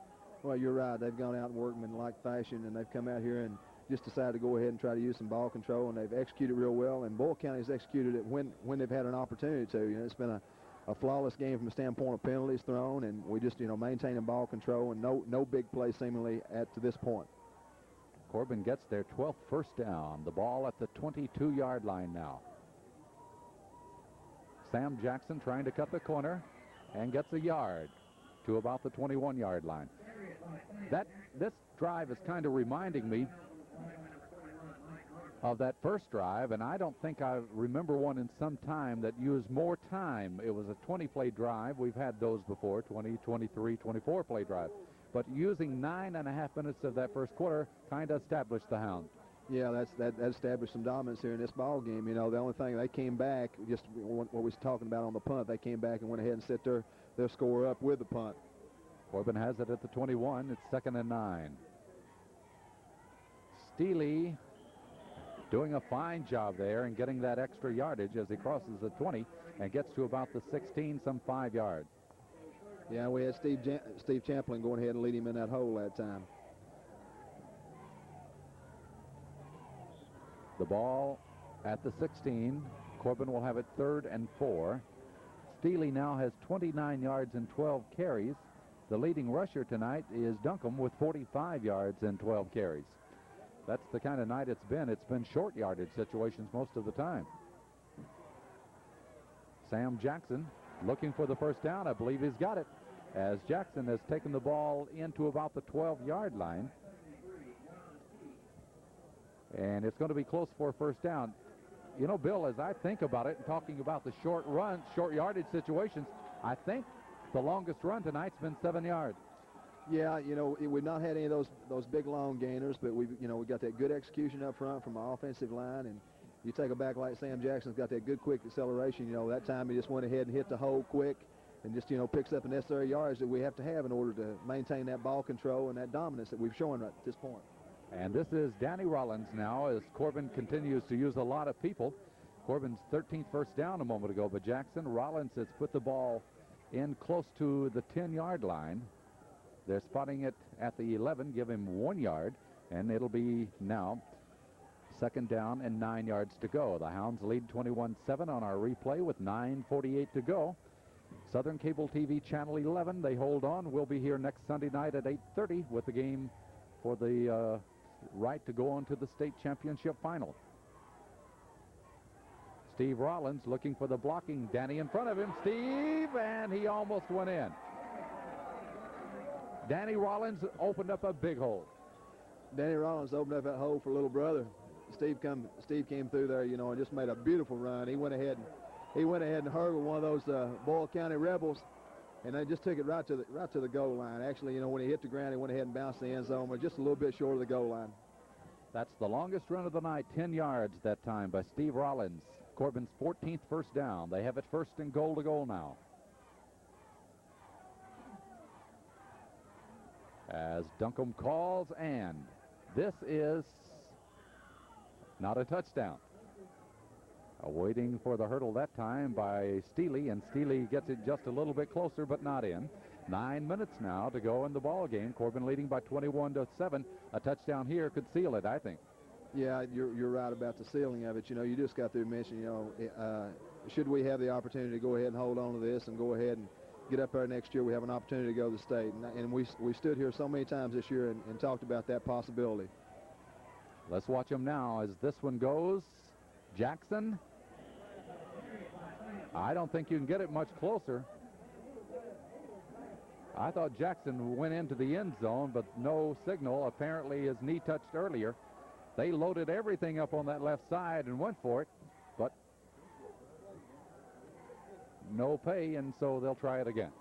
Well, you're right. They've gone out in workmanlike fashion, and they've come out here and just decided to go ahead and try to use some ball control, and they've executed real well. And Boyle County's executed it when they've had an opportunity to. You know, it's been a flawless game from the standpoint of penalties thrown, and we just, you know, maintaining ball control and no big play seemingly to this point. Corbin gets their 12th first down. The ball at the 22-yard line now. Sam Jackson trying to cut the corner and gets a yard to about the 21-yard line. This drive is kind of reminding me of that first drive, and I don't think I remember one in some time that used more time. It was a 20-play drive. We've had those before, 20, 23, 24-play drive. But using 9.5 minutes of that first quarter kind of established the Hounds. Yeah, that established some dominance here in this ball game. You know, the only thing, they came back, just what we was talking about on the punt, they came back and went ahead and set their score up with the punt. Corbin has it at the 21. It's 2nd and 9. Steele doing a fine job there and getting that extra yardage as he crosses the 20 and gets to about the 16, some 5 yards. Yeah, we had Steve Champlin going ahead and lead him in that hole that time. The ball at the 16. Corbin will have it 3rd and 4. Steele now has 29 yards and 12 carries. The leading rusher tonight is Duncombe with 45 yards and 12 carries. That's the kind of night it's been. It's been short yardage situations most of the time. Sam Jackson looking for the first down. I believe he's got it, as Jackson has taken the ball into about the 12-yard line. And it's going to be close for a first down. You know, Bill, as I think about it and talking about the short yardage situations, I think the longest run tonight's been 7 yards. Yeah, you know, we've not had any of those big long gainers, but we got that good execution up front from our offensive line. And you take a back like Sam Jackson's got that good quick acceleration. You know, that time he just went ahead and hit the hole quick and just, you know, picks up the necessary yards that we have to have in order to maintain that ball control and that dominance that we've shown right at this point. And this is Danny Rollins now as Corbin continues to use a lot of people. Corbin's 13th first down a moment ago, but Jackson Rollins has put the ball in close to the 10-yard line. They're spotting it at the 11, give him 1 yard, and it'll be now 2nd down and 9 yards to go. The Hounds lead 21-7 on our replay with 9:48 to go. Southern Cable TV Channel 11, they hold on. We'll be here next Sunday night at 8:30 with the game for the right to go on to the state championship final. Steve Rollins looking for the blocking. Danny in front of him. Steve, and he almost went in. Danny Rollins opened up a big hole. Danny Rollins opened up that hole for little brother. Steve came through there, you know, and just made a beautiful run. He went ahead and hurdled one of those Boyle County Rebels, and they just took it right to the goal line. Actually, you know, when he hit the ground, he went ahead and bounced the end zone, but just a little bit short of the goal line. That's the longest run of the night, 10 yards that time by Steve Rollins. Corbin's 14th first down. They have it 1st and goal to goal now. As Duncombe calls, and this is not a touchdown. Waiting for the hurdle that time by Steele, and Steele gets it just a little bit closer, but not in. 9 minutes now to go in the ball game. Corbin leading by 21-7. A touchdown here could seal it, I think. Yeah, you're right about the ceiling of it. You know, you just got through mentioning, you know, should we have the opportunity to go ahead and hold on to this and go ahead and get up there next year, we have an opportunity to go to the state. And we stood here so many times this year and talked about that possibility. Let's watch them now as this one goes. Jackson. I don't think you can get it much closer. I thought Jackson went into the end zone, but no signal. Apparently his knee touched earlier. They loaded everything up on that left side and went for it, but no pay, and so they'll try it again.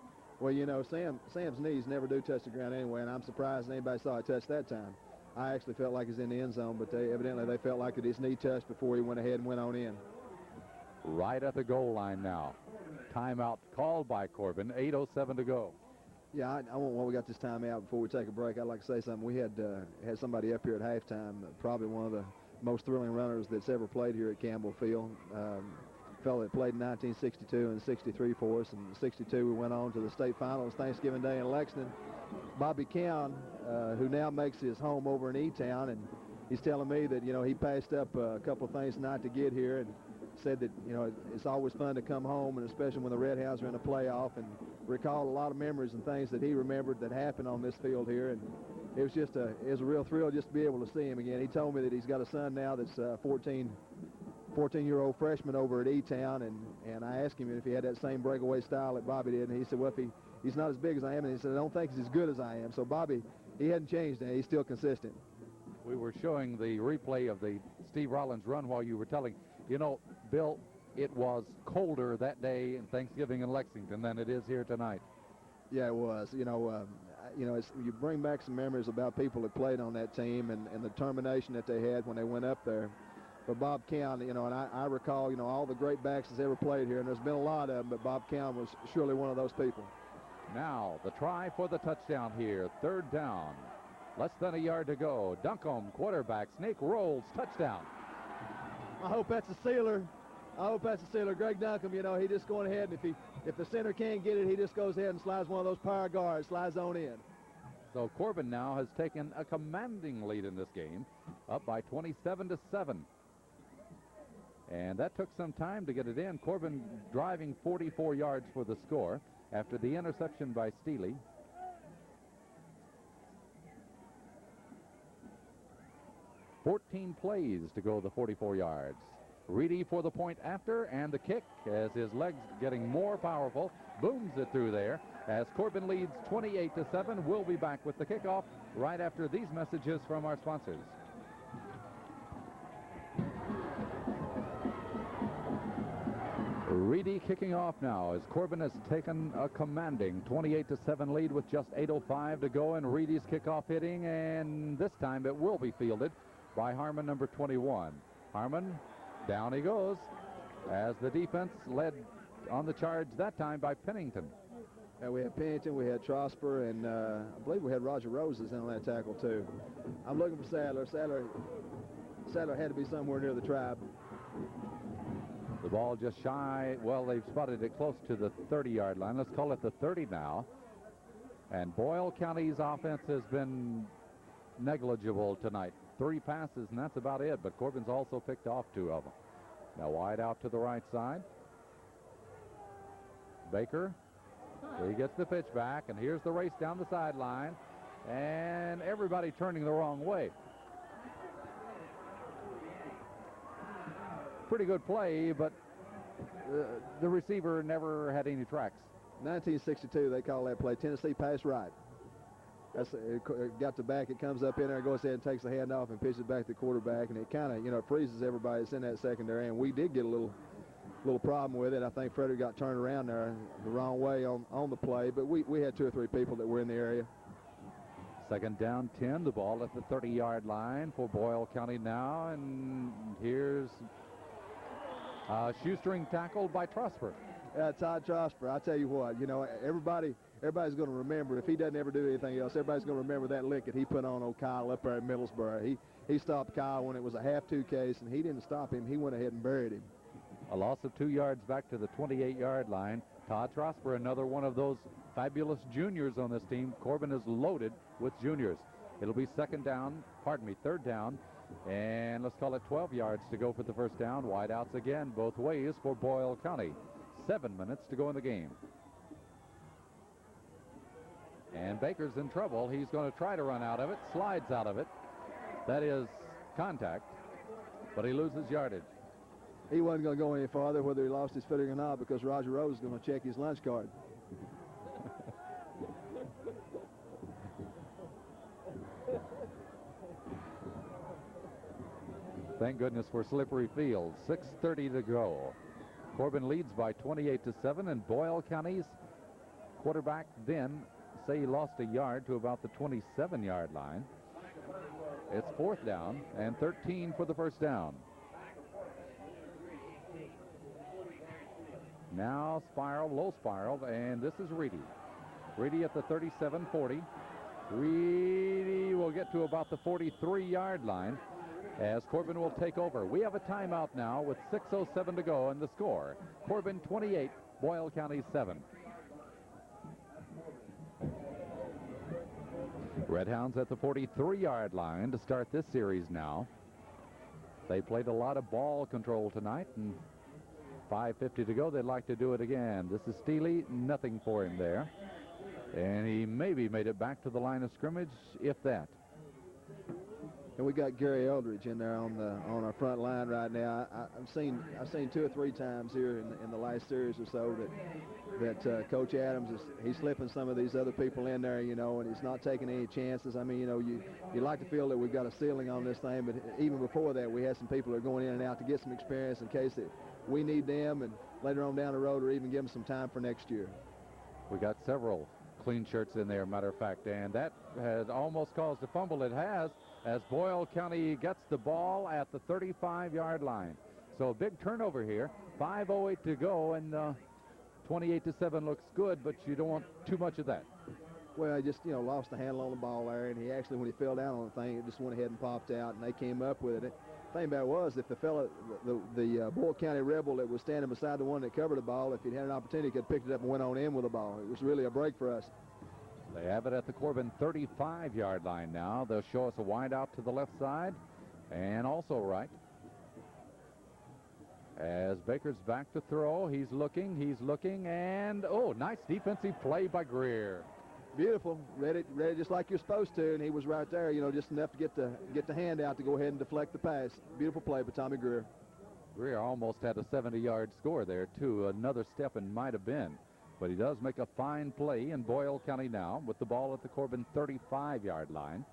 Well, you know, Sam's knees never do touch the ground anyway, and I'm surprised anybody saw it touch that time. I actually felt like he was in the end zone, but evidently they felt like his knee touched before he went ahead and went on in. Right at the goal line now. timeout called by Corbin. 8:07 to go. Yeah, while we got this timeout before we take a break, I'd like to say something. We had somebody up here at halftime, probably one of the most thrilling runners that's ever played here at Campbell Field. Fellow that played in 1962 and 63 for us. And in 62 we went on to the state finals Thanksgiving Day in Lexington. Bobby Cowan, who now makes his home over in E-Town, and he's telling me that, you know, he passed up a couple of things tonight to get here, and said that, you know, it's always fun to come home, and especially when the Red Hounds are in a playoff, and recalled a lot of memories and things that he remembered that happened on this field here. And it was just a real thrill just to be able to see him again. He told me that he's got a son now that's 14-year-old freshman over at E-Town, and I asked him if he had that same breakaway style that Bobby did, and he said, well, if he's not as big as I am, and he said, I don't think he's as good as I am. So Bobby, he hadn't changed, and he's still consistent. We were showing the replay of the Steve Rollins run while you were telling. You know, Bill, it was colder that day in Thanksgiving in Lexington than it is here tonight. Yeah, it was. You know, you bring back some memories about people that played on that team and the determination that they had when they went up there. For Bob Cowan, you know, and I recall, you know, all the great backs that's ever played here, and there's been a lot of them, but Bob Cowan was surely one of those people. Now, the try for the touchdown here, 3rd down. Less than a yard to go. Duncombe, quarterback, snake rolls, touchdown. I hope that's a sealer. Greg Duncombe, you know, he just going ahead, and if the center can't get it, he just goes ahead and slides one of those power guards, slides on in. So Corbin now has taken a commanding lead in this game, up by 27-7. And that took some time to get it in. Corbin driving 44 yards for the score after the interception by Steele. "14 plays to go the 44 yards. Reedy for the point after, and the kick, as his legs getting more powerful, booms it through there as Corbin leads 28-7. We'll be back with the kickoff right after these messages from our sponsors. Reedy kicking off now as Corbin has taken a commanding 28-7 lead with just 8:05 to go, and Reedy's kickoff hitting, and this time it will be fielded by Harmon, number 21. Harmon, down he goes, as the defense led on the charge that time by Pennington. We had Pennington, we had Trosper, and I believe we had Roger Roses in on that tackle too. I'm looking for Sadler. Sadler had to be somewhere near the tribe. The ball just shy, well, they've spotted it close to the 30-yard line. Let's call it the 30 now. And Boyle County's offense has been negligible tonight. 3 passes, and that's about it, but Corbin's also picked off 2 of them. Now wide out to the right side. Baker, he gets the pitch back, and here's the race down the sideline, and everybody turning the wrong way. Pretty good play, but the receiver never had any tracks. 1962, they call that play. Tennessee pass right. It got the back. It comes up in there, goes ahead and takes the handoff and pitches back to the quarterback, and it kind of, you know, freezes everybody that's in that secondary. And we did get a little problem with it. I think Frederick got turned around there the wrong way on the play, but we had 2 or 3 people that were in the area. 2nd down, 10. The ball at the 30-yard line for Boyle County now, and here's shoestring tackled by Trosper. Todd Trosper. I tell you what, you know, everybody's going to remember, if he doesn't ever do anything else, everybody's going to remember that lick that he put on old Kyle up there at Middlesboro. He stopped Kyle when it was a half-2 case, and he didn't stop him. He went ahead and buried him. A loss of 2 yards back to the 28-yard line. Todd Trosper, another one of those fabulous juniors on this team. Corbin is loaded with juniors. It'll be 3rd down, and let's call it 12 yards to go for the 1st down. Wide outs again, both ways for Boyle County. 7 minutes to go in the game. And Baker's in trouble. He's going to try to run out of it, slides out of it. That is contact, but he loses yardage. He wasn't going to go any farther, whether he lost his footing or not, because Roger Rose is going to check his lunch card. Thank goodness for slippery fields. 6:30 to go. Corbin leads by 28-7, and Boyle County's quarterback then say he lost a yard to about the 27-yard line. It's 4th down and 13 for the 1st down. Now spiral, low spiral, and this is Reedy. Reedy at the 37-40. Reedy will get to about the 43-yard line as Corbin will take over. We have a timeout now with 6:07 to go, and the score, Corbin 28, Boyle County 7. Redhounds at the 43-yard line to start this series now. They played a lot of ball control tonight, and 5:50 to go. They'd like to do it again. This is Steely, nothing for him there. And he maybe made it back to the line of scrimmage, if that. And we got Gary Eldridge in there on our front line right now. I've seen 2 or 3 times here in the last series or so that Coach Adams he's slipping some of these other people in there, you know, and he's not taking any chances. I mean, you know, you like to feel that we've got a ceiling on this thing, but even before that, we had some people that are going in and out to get some experience in case that we need them, and later on down the road, or even give them some time for next year. We got several clean shirts in there, matter of fact, and that has almost caused a fumble. It has, as Boyle County gets the ball at the 35-yard line. So a big turnover here. 5:08 to go, and 28-7 looks good, but you don't want too much of that. Well, he just, you know, lost the handle on the ball there, and he actually, when he fell down on the thing, it just went ahead and popped out, and they came up with it. The thing about it was, if the fella, the Boyle County Rebel that was standing beside the one that covered the ball, if he'd had an opportunity, he could have picked it up and went on in with the ball. It was really a break for us. They have it at the Corbin 35-yard line now. They'll show us a wide out to the left side and also right. As Baker's back to throw, he's looking, and oh, nice defensive play by Greer. Beautiful, read it just like you're supposed to, and he was right there, you know, just enough to get the hand out to go ahead and deflect the pass. Beautiful play by Tommy Greer. Greer almost had a 70-yard score there, too. Another step and might have been. But he does make a fine play in Boyle County now with the ball at the Corbin 35-yard line.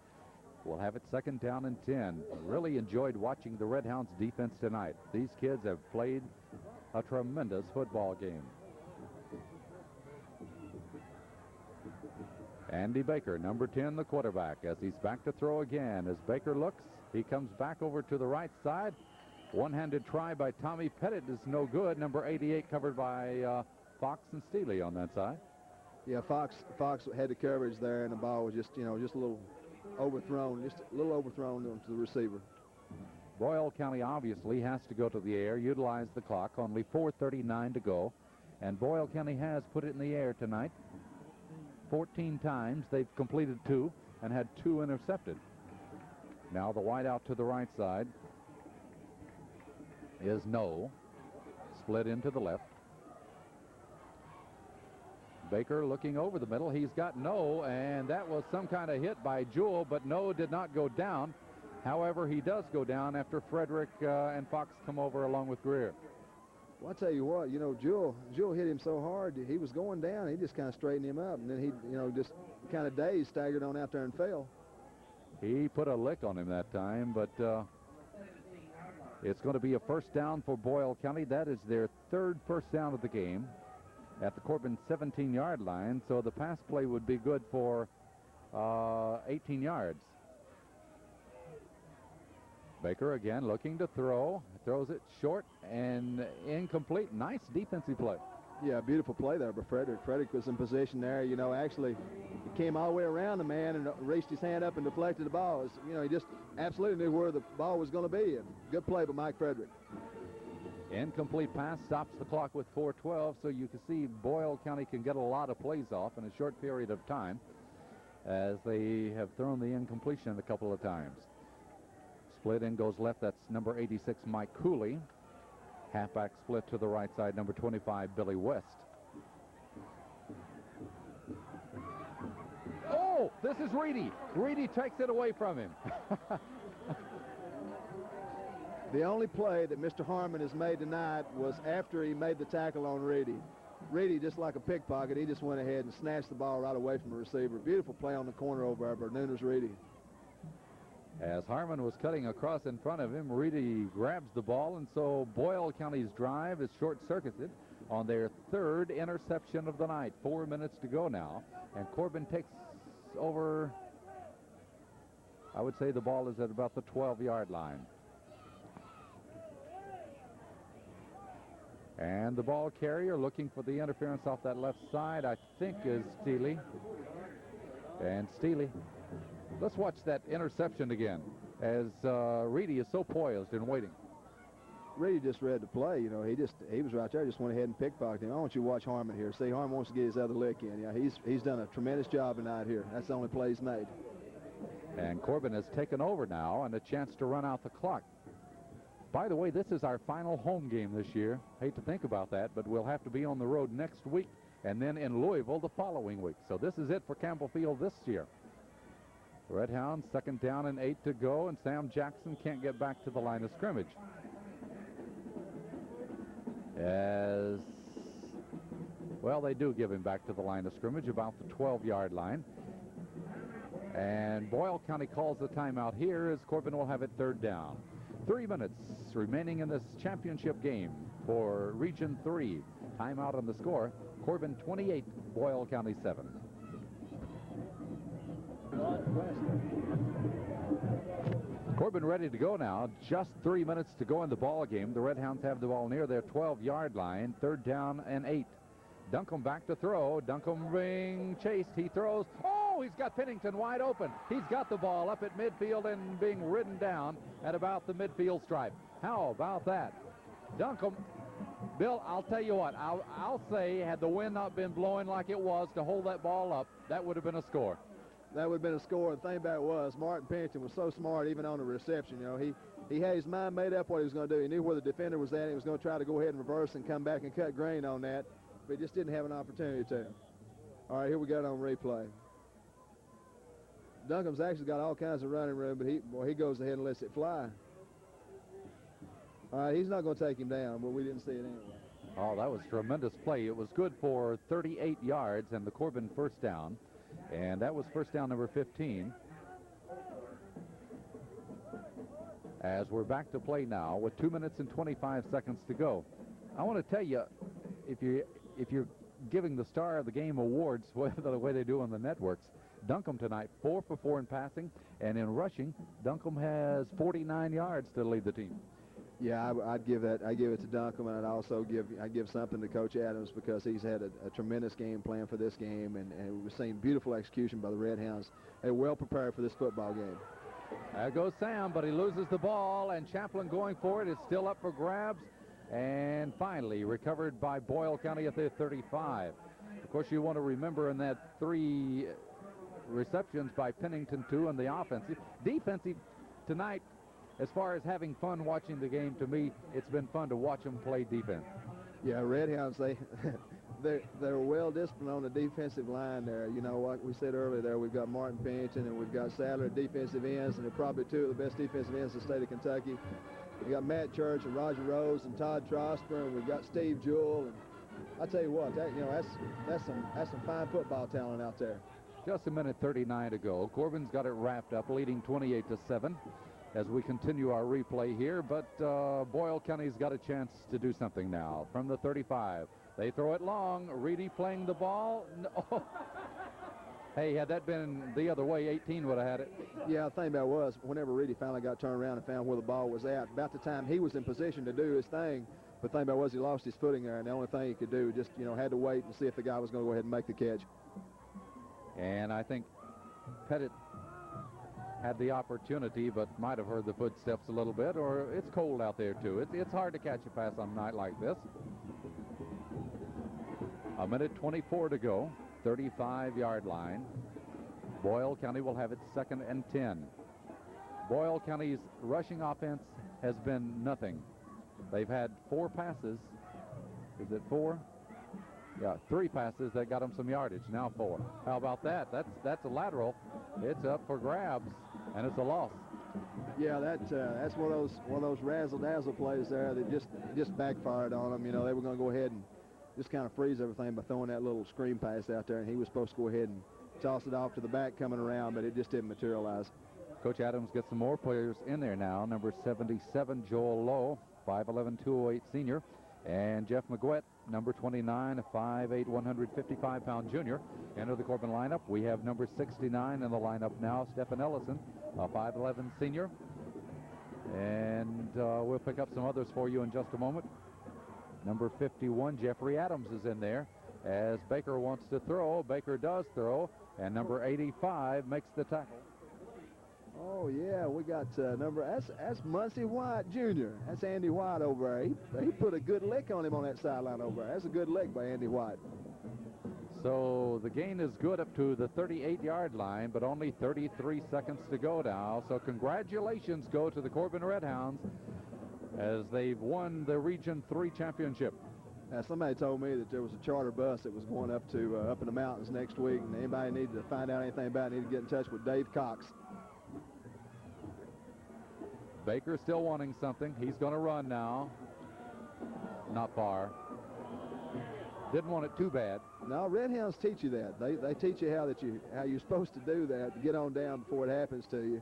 We'll have it 2nd down and 10. Really enjoyed watching the Redhounds defense tonight. These kids have played a tremendous football game. Andy Baker, number 10, the quarterback, as he's back to throw again. As Baker looks, he comes back over to the right side. One-handed try by Tommy Pettit is no good. Number 88 covered by Fox and Steely on that side. Yeah, Fox had the coverage there, and the ball was just, you know, just a little overthrown onto the receiver. Boyle County obviously has to go to the air, utilize the clock. Only 4:39 to go, and Boyle County has put it in the air tonight 14 times. They've completed 2 and had 2 intercepted. Now the wide out to the right side is No. Split into the left. Baker looking over the middle. He's got No, and that was some kind of hit by Jewell, but No did not go down. However, he does go down after Frederick and Fox come over along with Greer. Well, I'll tell you what, you know, Jewell hit him so hard, he was going down. He just kind of straightened him up, and then he, you know, just kind of dazed, staggered on out there and fell. He put a lick on him that time, but it's going to be a 1st down for Boyle County. That is their 3rd first down of the game at the Corbin 17-yard line, so the pass play would be good for 18 yards. Baker again looking to throw, throws it short and incomplete. Nice defensive play. Yeah, beautiful play there by Frederick. Frederick was in position there, you know, actually he came all the way around the man and reached his hand up and deflected the ball. You know, he just absolutely knew where the ball was going to be. And good play by Mike Frederick. Incomplete pass stops the clock with 4:12, so you can see Boyle County can get a lot of plays off in a short period of time as they have thrown the incompletion a couple of times. Split in goes left. That's number 86, Mike Cooley. Halfback split to the right side, number 25, Billy West. Oh, this is Reedy. Reedy takes it away from him. The only play that Mr. Harmon has made tonight was after he made the tackle on Reedy. Reedy, just like a pickpocket, he just went ahead and snatched the ball right away from the receiver. Beautiful play on the corner over there by Nunes Reedy. As Harmon was cutting across in front of him, Reedy grabs the ball, and so Boyle County's drive is short-circuited on their 3rd interception of the night. 4 minutes to go now, and Corbin takes over. I would say the ball is at about the 12-yard line. And the ball carrier looking for the interference off that left side, I think, is Steely. And Steely, let's watch that interception again as Reedy is so poised and waiting. Reedy just read the play. You know, he was right there, just went ahead and pickpocketed him. I want you to watch Harmon here. See, Harmon wants to get his other lick in. Yeah, he's done a tremendous job tonight here. That's the only play he's made. And Corbin has taken over now and a chance to run out the clock. By the way, this is our final home game this year. Hate to think about that, but we'll have to be on the road next week and then in Louisville the following week. So this is it for Campbell Field this year. Red Hounds, 2nd down and 8 to go, and Sam Jackson can't get back to the line of scrimmage. As well, they do give him back to the line of scrimmage, about the 12-yard line. And Boyle County calls the timeout here as Corbin will have it 3rd down. 3 minutes remaining in this championship game for Region 3. Timeout on the score, Corbin 28, Boyle County 7. Corbin ready to go now. Just 3 minutes to go in the ball game. The Red Hounds have the ball near their 12-yard line. 3rd down and 8. Duncombe back to throw. Duncombe being chased. He throws. Oh, he's got Pennington wide open. He's got the ball up at midfield and being ridden down at about the midfield stripe. How about that? Duncombe, Bill, I'll tell you what. I'll say had the wind not been blowing like it was to hold that ball up, that would have been a score. That would have been a score. The thing about it was Martin Pennington was so smart even on the reception. You know, he had his mind made up what he was going to do. He knew where the defender was at. He was going to try to go ahead and reverse and come back and cut grain on that, but he just didn't have an opportunity to. All right, here we got it on replay. Duncombe's actually got all kinds of running room, but he goes ahead and lets it fly. All right, he's not going to take him down, but we didn't see it anyway. Oh, that was tremendous play. It was good for 38 yards and the Corbin 1st down. And that was 1st down number 15. As we're back to play now with 2 minutes and 25 seconds to go. I want to tell you, if you're giving the Star of the Game awards the way they do on the networks, Duncombe tonight 4 for 4 in passing, and in rushing, Duncombe has 49 yards to lead the team. Yeah, I'd give it to Duncombe, and I'd give something to Coach Adams because he's had a tremendous game plan for this game, and we've seen beautiful execution by the Red Hounds. They're well prepared for this football game. There goes Sam, but he loses the ball, and Champlin going for it. It's still up for grabs, and finally recovered by Boyle County at the 35. Of course, you want to remember in that 3 receptions by Pennington, 2 on the offensive. Defensive tonight, as far as having fun watching the game, to me, it's been fun to watch them play defense. Yeah, Red Hounds, they're well disciplined on the defensive line there. You know what we said earlier there, we've got Martin Pennington and we've got Sadler at defensive ends, and they're probably 2 of the best defensive ends in the state of Kentucky. We got Matt Church and Roger Rose and Todd Trosper, and we've got Steve Jewell. And I tell you what, that's some fine football talent out there. Just a minute 39 to go. Corbin's got it wrapped up, leading 28-7. As we continue our replay here, but Boyle County's got a chance to do something now. From the 35, they throw it long. Reedy playing the ball. No. Hey, had that been the other way, 18 would have had it. Yeah, the thing about it was, whenever Reedy finally got turned around and found where the ball was at, about the time he was in position to do his thing, but the thing about it was he lost his footing there, and the only thing he could do just, had to wait and see if the guy was going to go ahead and make the catch. And I think Pettit had the opportunity, but might have heard the footsteps a little bit, or it's cold out there too. It's hard to catch a pass on a night like this. A minute 24 to go, 35-yard line. Boyle County will have it 2nd and 10. Boyle County's rushing offense has been nothing. They've had 4 passes. Is it 4? Yeah, 3 passes that got them some yardage. Now 4. How about that? That's a lateral. It's up for grabs, and it's a loss. Yeah, that's one of those razzle-dazzle plays there that just backfired on them. They were going to go ahead and just kind of freeze everything by throwing that little screen pass out there, and he was supposed to go ahead and toss it off to the back coming around, but it just didn't materialize. Coach Adams gets some more players in there now. Number 77, Joel Lowe, 5'11", 208 senior. And Jeff McGuett, number 29, a 5'8", 155-pound junior. Enter the Corbin lineup. We have number 69 in the lineup now, Stephen Ellison, a 5'11" senior. And we'll pick up some others for you in just a moment. Number 51, Jeffrey Adams, is in there. As Baker wants to throw, Baker does throw, and number 85 makes the tackle. Oh, yeah, we got that's Muncie White Jr. That's Andy White over there. He put a good lick on him on that sideline over there. That's a good lick by Andy White. So the gain is good up to the 38-yard line, but only 33 seconds to go now. So congratulations go to the Corbin Redhounds as they've won the Region 3 championship. Now, somebody told me that there was a charter bus that was going up in the mountains next week, and anybody needed to find out anything about it, need to get in touch with Dave Cox. Baker still wanting something. He's going to run now. Not far. Didn't want it too bad. No, Redhounds teach you that. They teach you how you're supposed to do that, to get on down before it happens to you.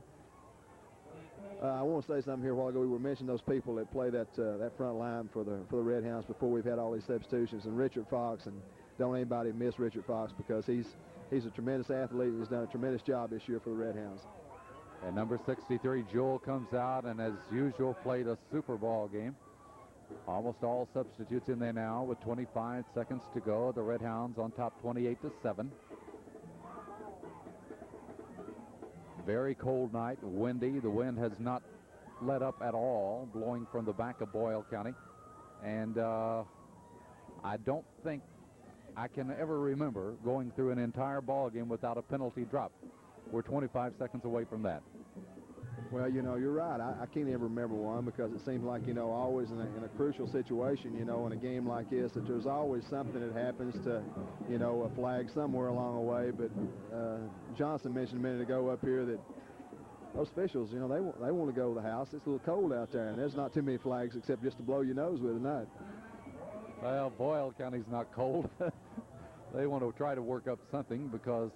I want to say something here a while ago. We were mentioning those people that play that front line for the Redhounds before we've had all these substitutions, and Richard Fox, and don't anybody miss Richard Fox because he's a tremendous athlete. He's done a tremendous job this year for the Redhounds. And number 63, Joel, comes out and, as usual, played a Super Bowl game. Almost all substitutes in there now with 25 seconds to go. The Redhounds on top 28-7. Very cold night, windy. The wind has not let up at all, blowing from the back of Boyle County. And I don't think I can ever remember going through an entire ball game without a penalty drop. We're 25 seconds away from that. Well, you know, you're right. I can't ever remember one because it seems like, you know, always in a crucial situation, you know, in a game like this, that there's always something that happens to, you know, a flag somewhere along the way. But Johnson mentioned a minute ago up here that those officials, you know, they want to go to the house. It's a little cold out there, and there's not too many flags except just to blow your nose with tonight. Well, Boyle County's not cold. They want to try to work up something because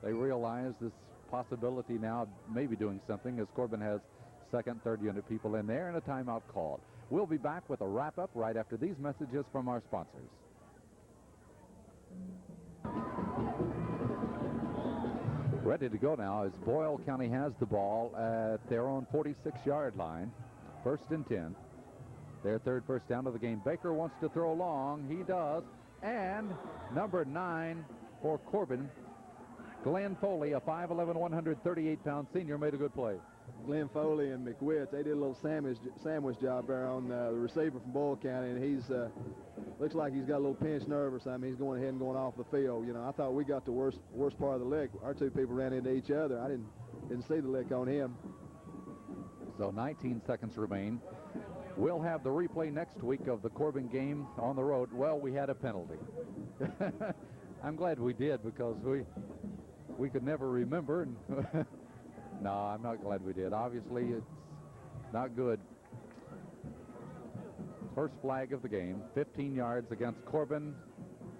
they realize this possibility now of maybe doing something as Corbin has second, third unit people in there and a timeout called. We'll be back with a wrap-up right after these messages from our sponsors. Ready to go now as Boyle County has the ball at their own 46-yard line. 1st and 10. Their third first down of the game. Baker wants to throw long. He does. And number 9 for Corbin, Glenn Foley, a 5'11", 138-pound senior, made a good play. Glenn Foley and McWitt, they did a little sandwich job there on the receiver from Boyle County, and he's looks like he's got a little pinched nerve or something. He's going ahead and going off the field. You know, I thought we got the worst part of the lick. Our two people ran into each other. I didn't see the lick on him. So 19 seconds remain. We'll have the replay next week of the Corbin game on the road. Well, we had a penalty. I'm glad we did because we could never remember. No, I'm not glad we did. Obviously, it's not good. First flag of the game, 15 yards against Corbin,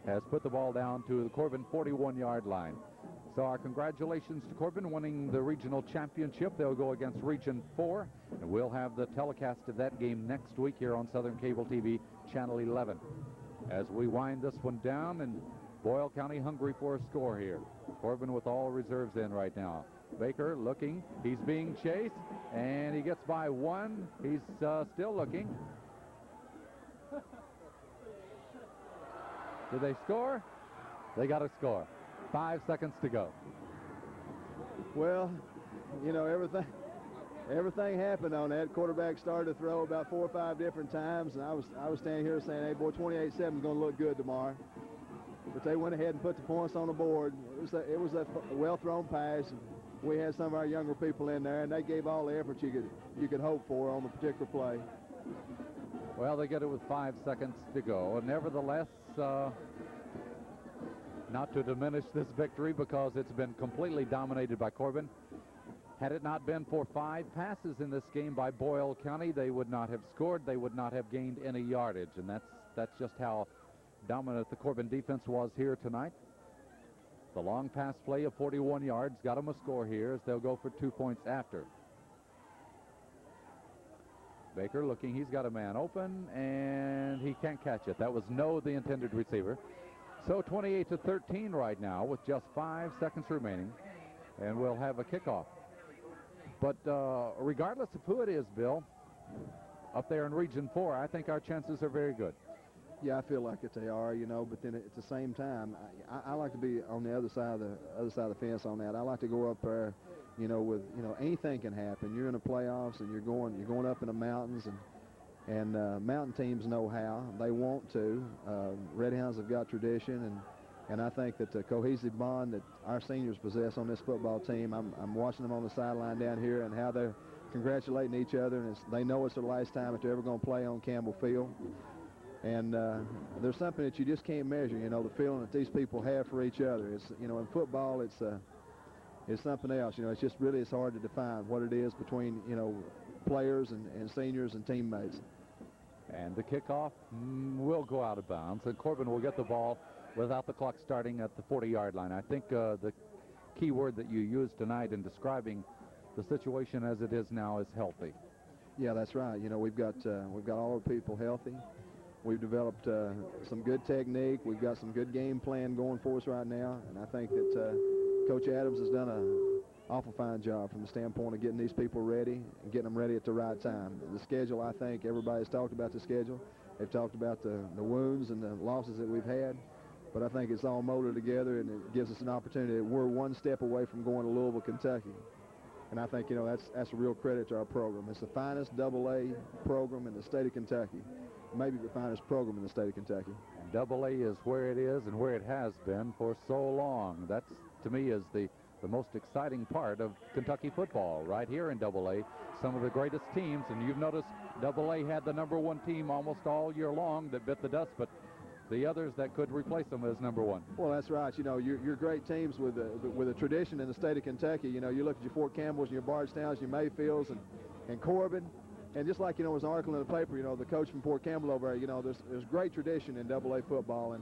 has put the ball down to the Corbin 41-yard line. So our congratulations to Corbin winning the regional championship. They'll go against Region 4, and we'll have the telecast of that game next week here on Southern Cable TV, Channel 11. As we wind this one down, and Boyle County hungry for a score here. Corbin with all reserves in right now. Baker looking. He's being chased, and he gets by one. He's still looking. Did they score? They got a score. 5 seconds to go. Well, you know, everything happened on that. Quarterback started to throw about 4 or 5 different times, and I was standing here saying, hey, boy, 28-7 is going to look good tomorrow. But they went ahead and put the points on the board. It was a well-thrown pass. We had some of our younger people in there, and they gave all the effort you could hope for on the particular play. Well, they get it with 5 seconds to go. Nevertheless, not to diminish this victory because it's been completely dominated by Corbin. Had it not been for 5 passes in this game by Boyle County, they would not have scored. They would not have gained any yardage, and that's just how dominant the Corbin defense was here tonight. The long pass play of 41 yards got them a score here as they'll go for 2 points after. Baker looking, he's got a man open, and he can't catch it. That was the intended receiver. So 28-13 right now with just 5 seconds remaining, and we'll have a kickoff. But regardless of who it is, Bill, up there in Region 4, I think our chances are very good. Yeah, I feel like it they are, you know, but then at the same time, I like to be on the other side of the fence on that. I like to go up there, you know, with, you know, anything can happen. You're in the playoffs and you're going up in the mountains, and mountain teams know how. They want to. Red Hounds have got tradition, and I think that the cohesive bond that our seniors possess on this football team, I'm watching them on the sideline down here and how they're congratulating each other, and they know it's their last time that they're ever going to play on Campbell Field. And there's something that you just can't measure, you know, the feeling that these people have for each other. It's, you know, in football, it's something else. You know, it's just really, it's hard to define what it is between, you know, players and seniors and teammates. And the kickoff will go out of bounds, and Corbin will get the ball without the clock starting at the 40-yard line. I think the key word that you used tonight in describing the situation as it is now is healthy. Yeah, that's right. You know, we've got all the people healthy. We've developed some good technique. We've got some good game plan going for us right now, and I think that Coach Adams has done an awful fine job from the standpoint of getting these people ready and getting them ready at the right time. The schedule, I think everybody's talked about the schedule. They've talked about the wounds and the losses that we've had, but I think it's all molded together, and it gives us an opportunity. We're one step away from going to Louisville, Kentucky. And I think, you know, that's a real credit to our program. It's the finest AA program in the state of Kentucky. Maybe the finest program in the state of Kentucky. And AA is where it is and where it has been for so long. That, to me, is the most exciting part of Kentucky football, right here in AA. Some of the greatest teams, and you've noticed AA had the #1 team almost all year long that bit the dust, but the others that could replace them as #1. Well, that's right. You know, you're great teams with a tradition in the state of Kentucky. You know, you look at your Fort Campbells and your Bardstowns, your Mayfields, and Corbin. And just like, you know, there's an article in the paper, you know, the coach from Fort Campbell over there, you know, there's great tradition in AA football,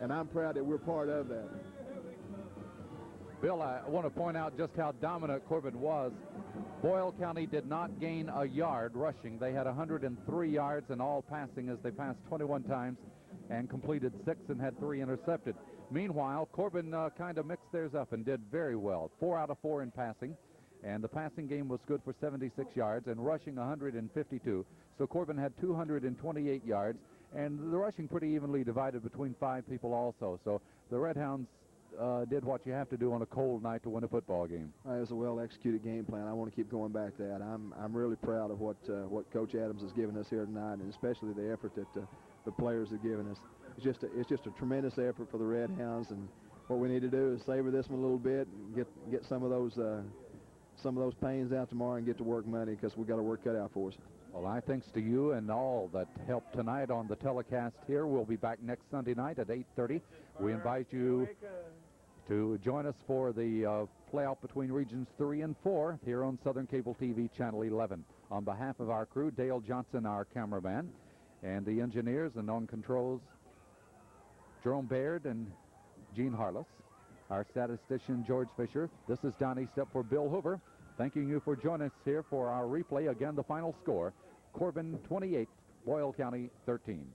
and I'm proud that we're part of that. Bill, I want to point out just how dominant Corbin was. Boyle County did not gain a yard rushing. They had 103 yards in all passing as they passed 21 times and completed 6 and had 3 intercepted. Meanwhile, Corbin kind of mixed theirs up and did very well. 4 out of 4 in passing, and the passing game was good for 76 yards and rushing 152. So Corbin had 228 yards, and the rushing pretty evenly divided between 5 people also. So the Red Hounds did what you have to do on a cold night to win a football game. It was a well-executed game plan. I want to keep going back to that. I'm really proud of what Coach Adams has given us here tonight, and especially the effort that the players have given us. It's just a tremendous effort for the Red Hounds, and what we need to do is savor this one a little bit and get some of those pains out tomorrow and get to work Monday, because we've got a work cut out for us. Well, I thanks to you and all that helped tonight on the telecast here. We'll be back next Sunday night at 8:30. We invite you to join us for the playoff between Regions 3 and 4 here on Southern Cable TV Channel 11. On behalf of our crew, Dale Johnson, our cameraman, and the engineers and on controls, Jerome Baird and Gene Harless, our statistician, George Fisher. This is Donnie Step for Bill Hoover, thanking you for joining us here for our replay. Again, the final score, Corbin 28, Boyle County 13.